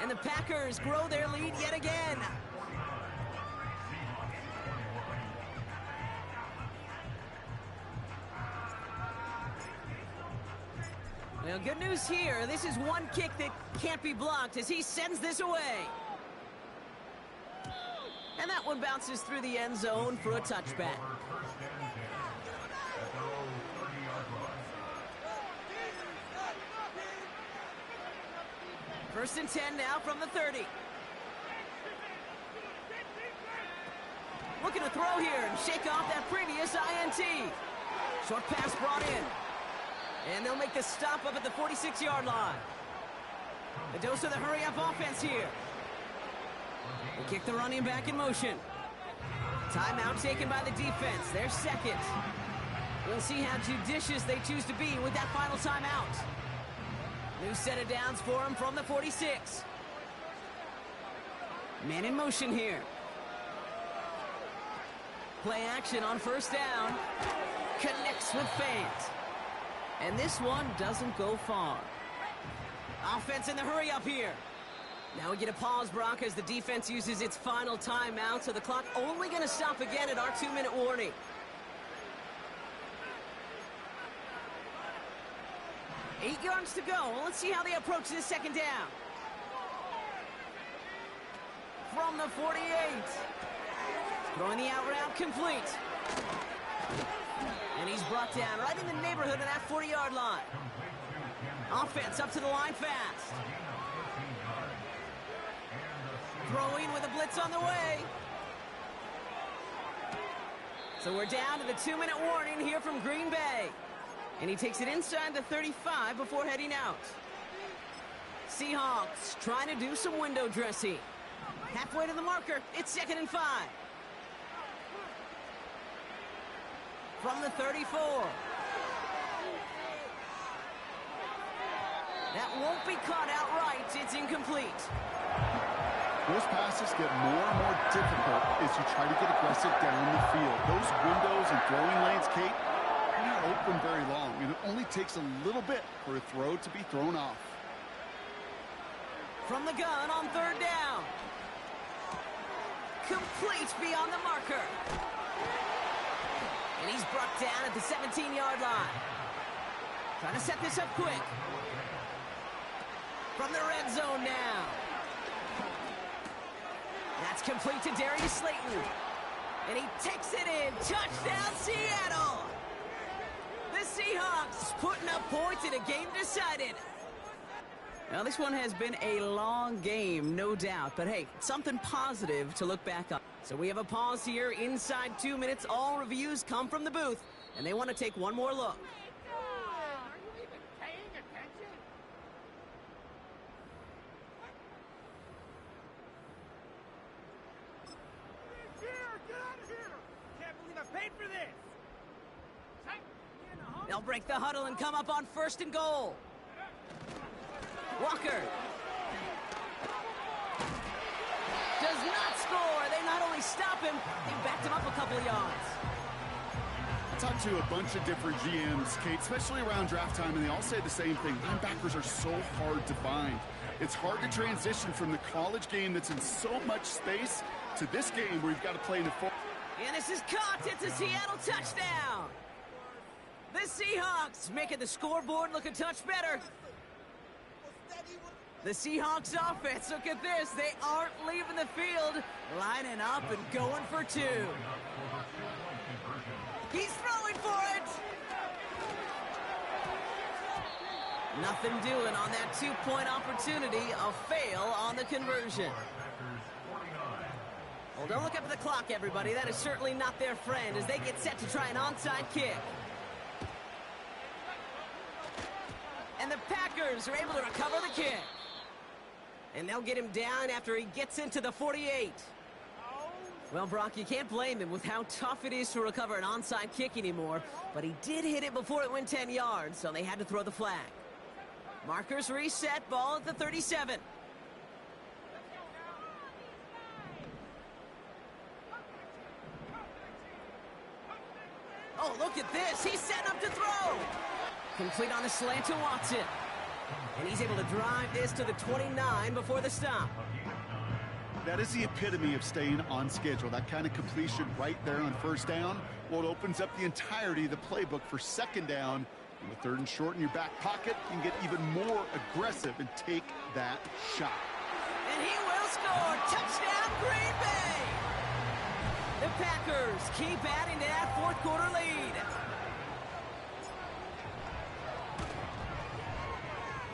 And the Packers grow their lead yet again. Well, good news here. This is one kick that can't be blocked as he sends this away. And that one bounces through the end zone for a touchback. First and 10 now from the 30. Looking to throw here and shake off that previous INT. Short pass brought in. And they'll make the stop up at the 46-yard line. A dose of the hurry-up offense here. They kick the running back in motion. Timeout taken by the defense. Their 2nd. We'll see how judicious they choose to be with that final timeout. New set of downs for him from the 46. Man in motion here. Play action on 1st down. Connects with Fant. And this one doesn't go far. Offense in the hurry up here. Now we get a pause, Brock, as the defense uses its final timeout, so the clock only going to stop again at our 2-minute warning. Eight yards to go. Well, let's see how they approach this 2nd down. From the 48. Throwing the out route complete. And he's brought down right in the neighborhood of that 40-yard line. Offense up to the line fast. Throwing with a blitz on the way. So we're down to the 2-minute warning here from Green Bay. And he takes it inside the 35 before heading out. Seahawks trying to do some window dressing. Halfway to the marker, it's 2nd and 5. From the 34. That won't be caught outright. It's incomplete. Those passes get more and more difficult as you try to get aggressive down the field. Those windows and throwing lanes, Kate, they're not open very long, and it only takes a little bit for a throw to be thrown off. From the gun on third down. Complete beyond the marker. And he's brought down at the 17-yard line. Trying to set this up quick. From the red zone now. That's complete to Darius Slayton. And he takes it in. Touchdown, Seattle. The Seahawks putting up points in a game decided. Now, this one has been a long game, no doubt. But, hey, something positive to look back on. So we have a pause here inside 2 minutes. All reviews come from the booth, and they want to take one more look. Are you even paying attention? Here, get out of here! Can't believe I paid for this! They'll break the huddle and come up on 1st and goal. Walker does not score. They not only stop him, they backed him up a couple of yards. I talked to a bunch of different GMs, Kate, especially around draft time, and they all say the same thing. Linebackers are so hard to find. It's hard to transition from the college game that's in so much space to this game where you've got to play in a full. And this is caught. It's a Seattle touchdown. The Seahawks making the scoreboard look a touch better. The Seahawks offense, look at this. They aren't leaving the field, lining up and going for 2. He's throwing for it. Nothing doing on that 2-point opportunity. A fail on the conversion. Well, don't look up at the clock, everybody. That is certainly not their friend as they get set to try an onside kick. And the Packers are able to recover the kick. And they'll get him down after he gets into the 48. Well, Brock, you can't blame him with how tough it is to recover an onside kick anymore. But he did hit it before it went 10 yards, so they had to throw the flag. Markers reset, ball at the 37. Oh, look at this. He's setting up to throw. Complete on the slant to Watson. And he's able to drive this to the 29 before the stop. That is the epitome of staying on schedule. That kind of completion right there on 1st down. Well, it opens up the entirety of the playbook for 2nd down. And with 3rd and short in your back pocket, you can get even more aggressive and take that shot. And he will score. Touchdown, Green Bay. The Packers keep adding to that 4th quarter lead.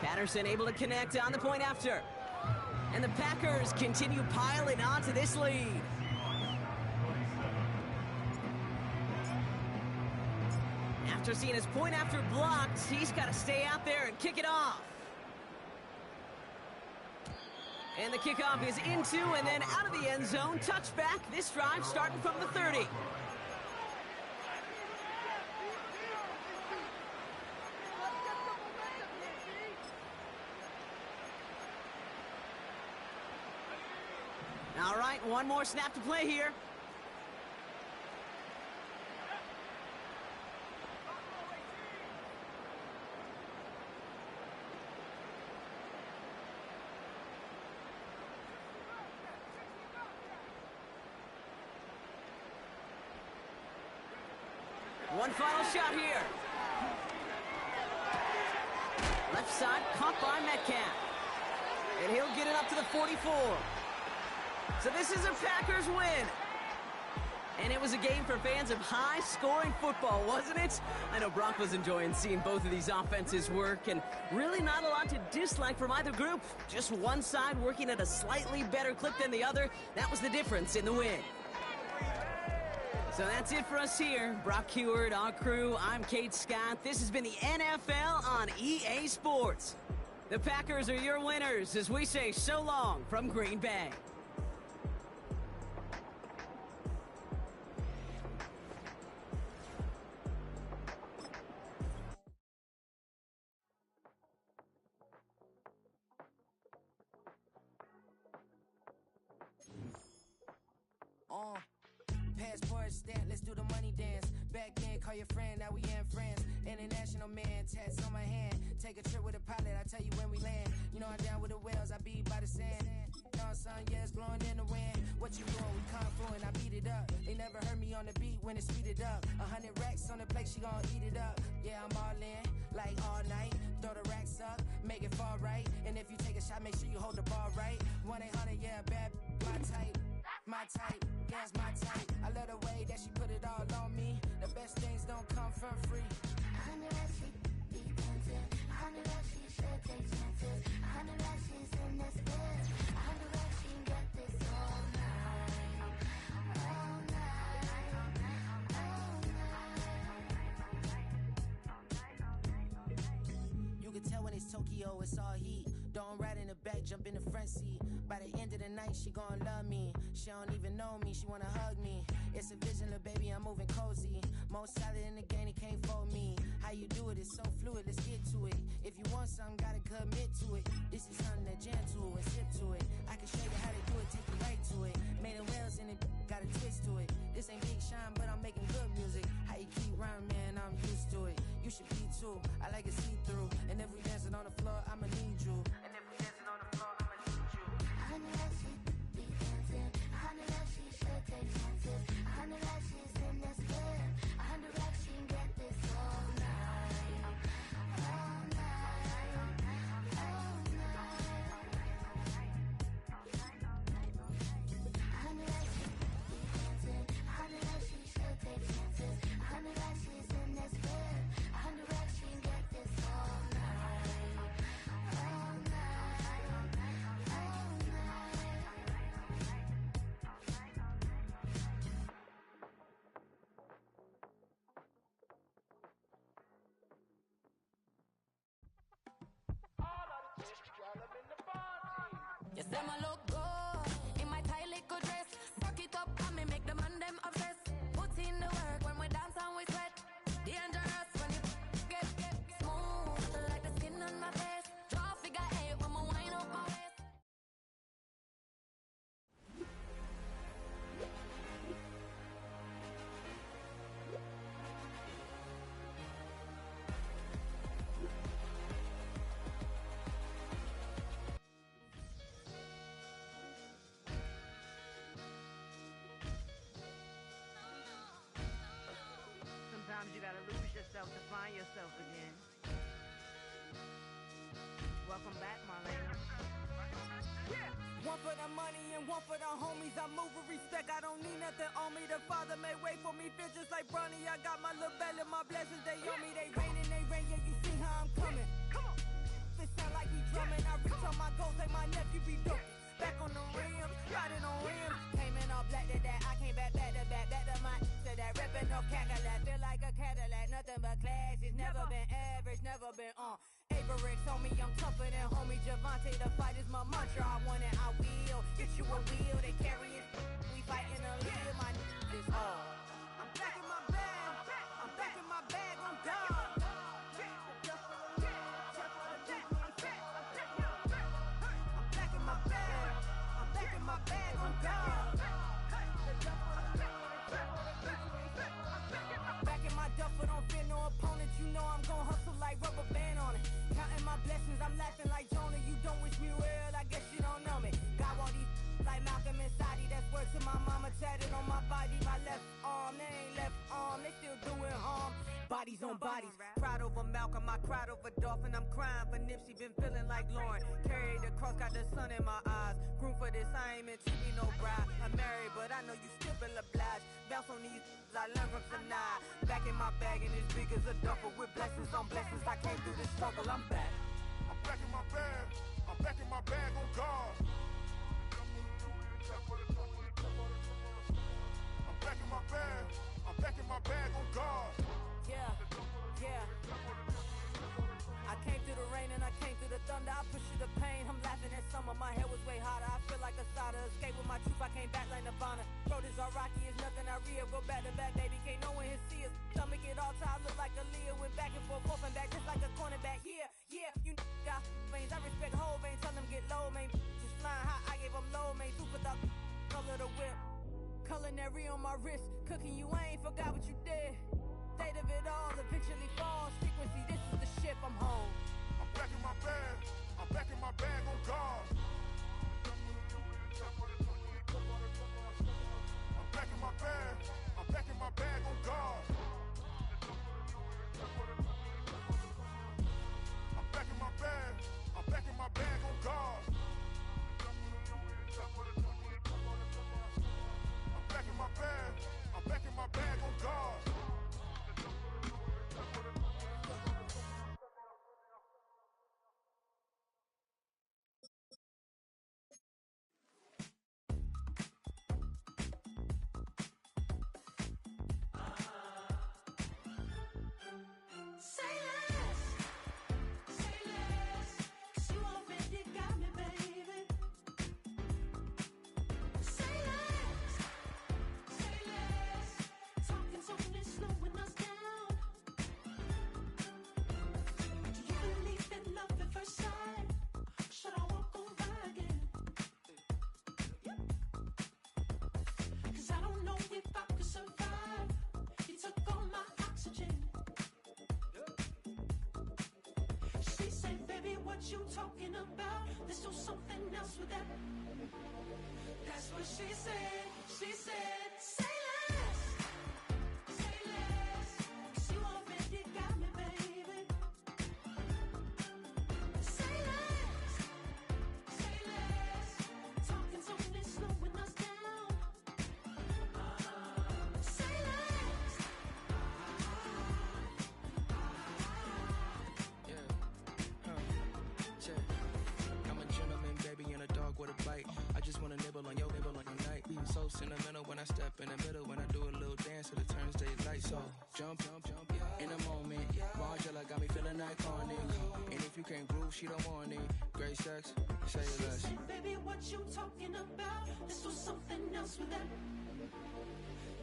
Patterson able to connect on the point after. And the Packers continue piling onto this lead. After seeing his point after blocked, he's got to stay out there and kick it off. And the kickoff is into and then out of the end zone. Touchback. This drive starting from the 30. All right, one more snap to play here. One final shot here. Left side caught by Metcalf. And he'll get it up to the 44. So this is a Packers win. And it was a game for fans of high-scoring football, wasn't it? I know Brock was enjoying seeing both of these offenses work, and really not a lot to dislike from either group. Just one side working at a slightly better clip than the other. That was the difference in the win. So that's it for us here. Brock Heward, our crew, I'm Kate Scott. This has been the NFL on EA Sports. The Packers are your winners as we say so long from Green Bay. Passport stamp, let's do the money dance. Back then, call your friend, now we ain't friends. International man, tats on my hand. Take a trip with a pilot, I tell you when we land. You know I'm down with the whales, I be by the sand. Dawn sun, yeah, it's blowing in the wind. What you doing? We kung fu and I beat it up. They never heard me on the beat when it's speeded up. 100 racks on the plate, she gon' eat it up. Yeah, I'm all in, like all night. Throw the racks up, make it fall right. And if you take a shot, make sure you hold the ball right. 1-800, yeah, bad, my type. My type, yeah, it's my type. I love the way that she put it all on me. The best things don't come from free. 100 racks, she be dancing. 100 racks, she should take chances. 100 racks, she's in this bed. 100 racks, she can get this all night. All night. All night. You can tell when it's Tokyo, it's all heat. Don't ride in the back, jump in the front seat. By the end of the night, she gon' love me. She don't even know me, she wanna hug me. It's a vision, little baby, I'm moving cozy. Most solid in the game, it can't fold me. How you do it, it's so fluid, let's get to it. If you want something, gotta commit to it. This is something that jam to and sip to it. I can show you how to do it, take you right to it. Made of whales in it, got a twist to it. This ain't Big Sean, but I'm making good music. How you keep rhyming, man, I'm used to it. You should be too, I like it see-through. And if we dancing on the floor, I'ma need you. And if we dancing on the floor, I'ma need you. 100 racks, she be dancing. 100 racks, she should take chances. 100 racks, she's in this bed. 100 racks, she can get this all night. All night. All night. 100 racks, she be dancing. 100 racks, she should take chances. 100 racks, she's in this bed. 100 racks, she can get this all night. All night. All night. You say my look good in my tight little dress. Rock it up and me make the man them obsessed. Put in the work when we dance and we sweat. Dangerous when you get smooth like the skin on my face. Draw figure eight when we wind up my waist. Sometimes you gotta lose yourself to find yourself again. Welcome back, Marlena. One for the money and one for the homies. I move with respect, I don't need nothing on me. The Father may wait for me, bitches like Bronny. I got my little belly, my blessings, they on me. They rain, yeah, you see how I'm coming. Come on. This sound like he drumming. I reach on my goals like my nephew be dope. Back on the rims, riding on rims. Came in all black to that, I came back to my to that ripping no Cadillac. Feel like a Cadillac, nothing but class. It's never been average, never been on. Averix on me, I'm tougher than homie Javante. The fight is my mantra, I want it, I will. Get you a wheel, they carry it. We fighting a lead, my is all. I'm back in my bag, I'm back in my bag on God. My bag on God. Back in my duffel, don't fear no opponent. You know I'm gon' hustle like rubber band on it. Counting my blessings, I'm laughing like Jonah. You don't wish me well, I guess you don't know me. Got all these like Malcolm and Sadie. That's word to my mama, tatted on my body. My left arm, they ain't left arm, they still doing harm. Bodies on bodies, cried over Malcolm, I cried over Dolphin. I'm crying for Nipsey, been feeling like Lauren. Carried the cross, got the sun in my eyes. Groom for this, I ain't meant to be no bride. I'm married, but I know you still feel obliged. Bounce on these, I learned from Sanaa. Back in my bag, and it's big as a duffel. With blessings on blessings, I came through this struggle, I'm back. I'm back in my bag, I'm back in my bag on God. I'm back in my bag, I'm back in my bag on God. Yeah, yeah. I came through the rain and I came through the thunder. I pushed through the pain, I'm laughing at summer. My head was way hotter, I feel like a solder. Escape with my truth, I came back like Nirvana. Road is all rocky, it's nothing I real. Go back to back, baby, can't no one here see us. Stomach it all tied, look like a Leah. Went back and forth and back, just like a cornerback. Yeah, yeah, you got veins, I respect whole veins. Tell them get low, man. Just flying high, I gave them low, man. Super the color of the whip. Culinary on my wrist, cooking you, I ain't forgot what you did. State of it all, eventually falls. Frequency, this is the ship, I'm home. I'm back in my bag. I'm back in my bag on guard. I'm back in my bag. I'm back in my bag on guard. I'm back in my bag. I'm back in my bag on guard. I'm back in my bag. I'm back in my bag on guard. You talking about? Let's do something else with that. That's what she said. She said, say less. Say less. 'Cause you already got me, baby. Say less. Say less. Talking so slowing us down. Say less. I'm a gentleman, baby, and a dog with a bite. I just wanna nibble on your night. So sentimental when I step in the middle. When I do a little dance, till it turns daylight. So jump, in a moment. Margella got me feeling iconic. And if you can't groove, she don't want it. Great sex, say less. She said, baby, what you talking about? Let's do something else with that.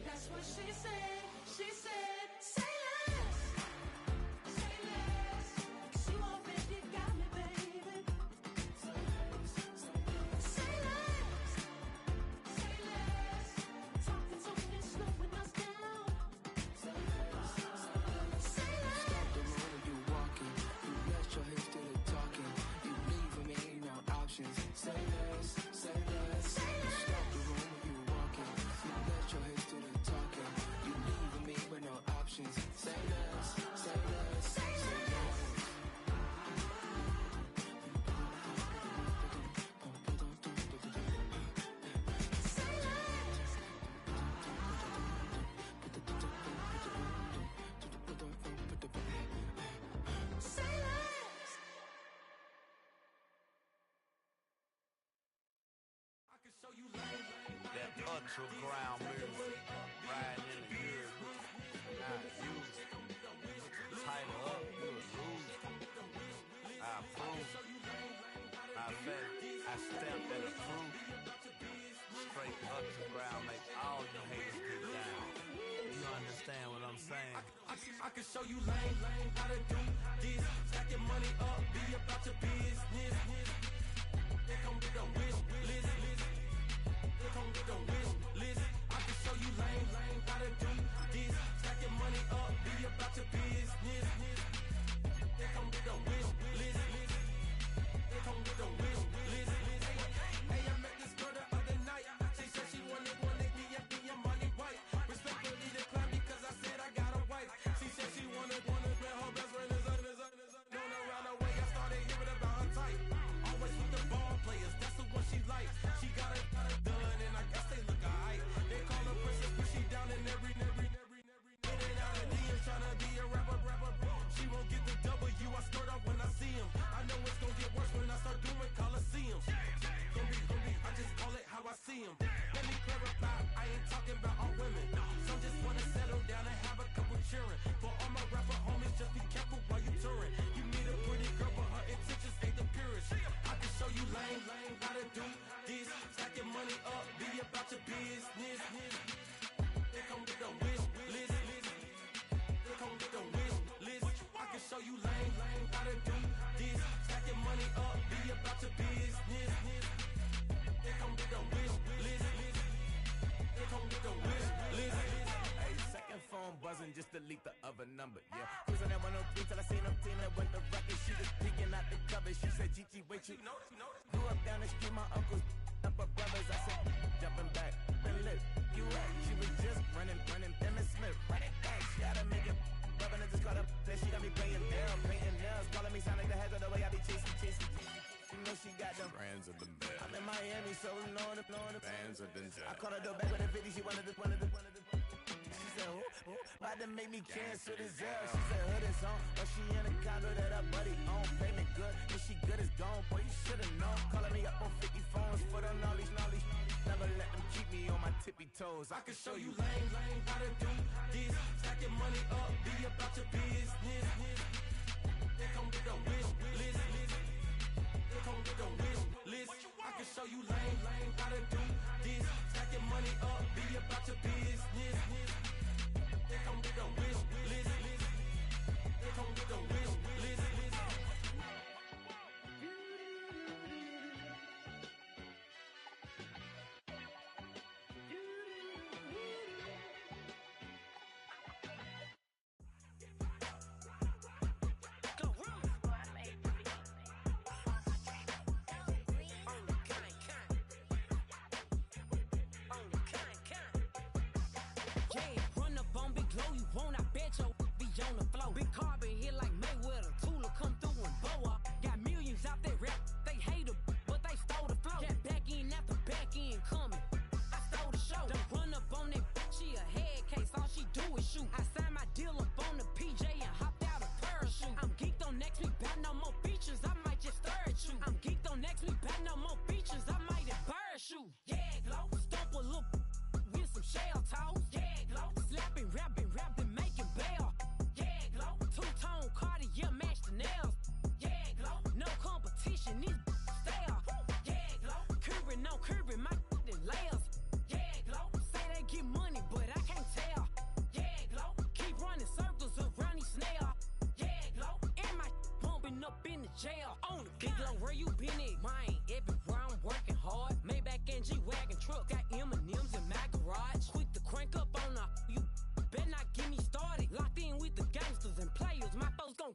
That's what she said. She said, say less. Say less. 'Cause you already got me, baby. Say less. Say less. Talking so slowing us down. Say less. Stop the road when you walking. You rest your hips to the talking. You leaving me ain't no options. Say less, say less. Stop the road when you walking. You rest your hips to the talking. You leaving me with no options. Say less, say less, say less. That ultra ground music, riding in the years, I use it. Tighten up, you'll lose. I approve. I bet, I stamped and approved. Straight ultra ground, make all you haters get down. You understand what I'm saying? I can show you lame, how to do this. Stack your money up, be about your business. They come with a wish list. They come with a wish list. I can show you lame, how to do this. Stack your money up, be about your business. They come with a wish list. They come with a wish list. Hey, I met this girl the other night. She said she wanted me and be a money white. Respectfully declined because I said I got a wife. She said she wanted her best friend is known around the way. I phone buzzing, just delete the other number, yeah. Cruising at 103 till I seen them team that went the record. She was peeking out the cover. She said, Gigi, wait, you know. Grew up down the street, my uncles up her brothers. I said, jumping back, and lit, you at. She was just running, Emmitt Smith, run it back. She had to make it, rubbing it, just caught up. Then she got me playing Daryl, painting nails, calling me sound like the heads of the way I be chasing. You know she got them brands of the bed. I'm in Miami, so knowing the bands of the jet. I called her door back with a 50, she wanted the. She said, ooh, about to make me cancel this L. She said, hood is on, but she in a condo that her buddy own. Payment good, if she good is gone, boy, you should've known. Calling me up on 50 phones, foot on all these. Never let them keep me on my tippy toes. I can show you lame, how to do this. Stacking money up, be about your business. They come with a wish list. They come with a wish list. I can show you lame, how to do this. Stacking money up, be about your business. They come with a wish list. They come with a wish list.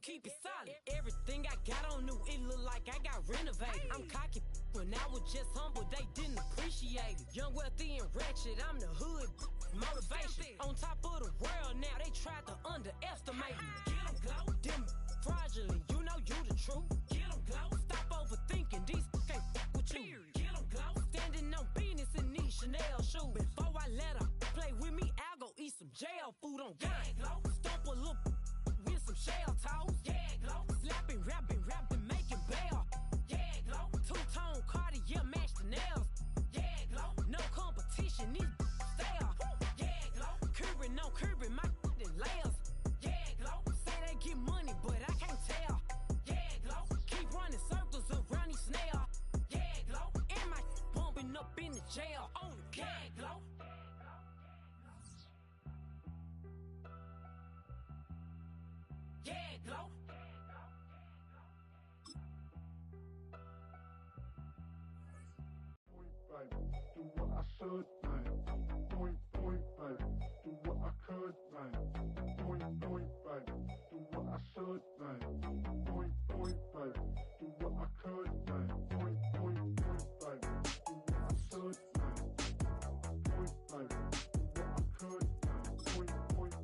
Keep it solid. Everything I got on new, it look like I got renovated. I'm cocky when I was just humble, they didn't appreciate it. Young, wealthy, and ratchet, I'm the hood motivation. On top of the world now, they tried to underestimate me. Get 'em glow, them fraudulent, you know you the truth. Get 'em glow, stop overthinking, these can't with you. Get 'em glow, standing on business in these Chanel shoes. Before I let her play with me, I'll go eat some jail food on gang. Stomp a little with some shell toes. Yeah, glow. Slapping, rapping, making bail. Yeah, glow. Two-tone Cartier match the nails. Yeah, glow. No competition, these stale. Yeah, glow. Curbing my layers. Yeah, glow. Say they get money, but I can't tell. Yeah, glow. Keep running circles around these snails. Yeah, glow. And my bumping up in the jail. On the gang, glow. Yeah, glow. Do what I should, man. Point, baby. Do what I could, man. Point, baby. Do what I should, man. Point, baby. Do what I could, man. Point, baby. Do what I should, man. Point, baby. Do what I could, man. Point.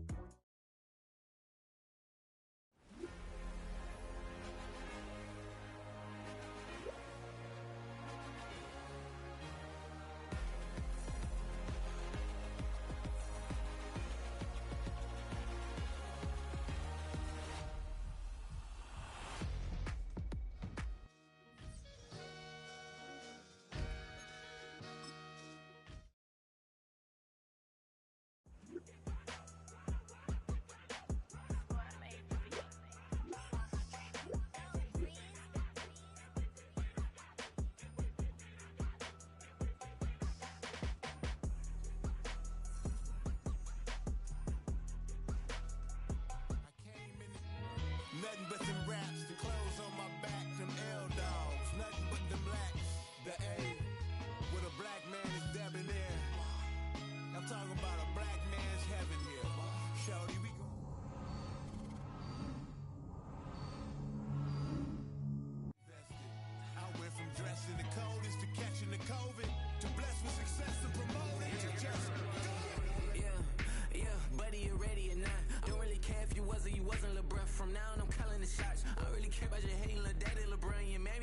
Nothing but some raps, the clothes on my back.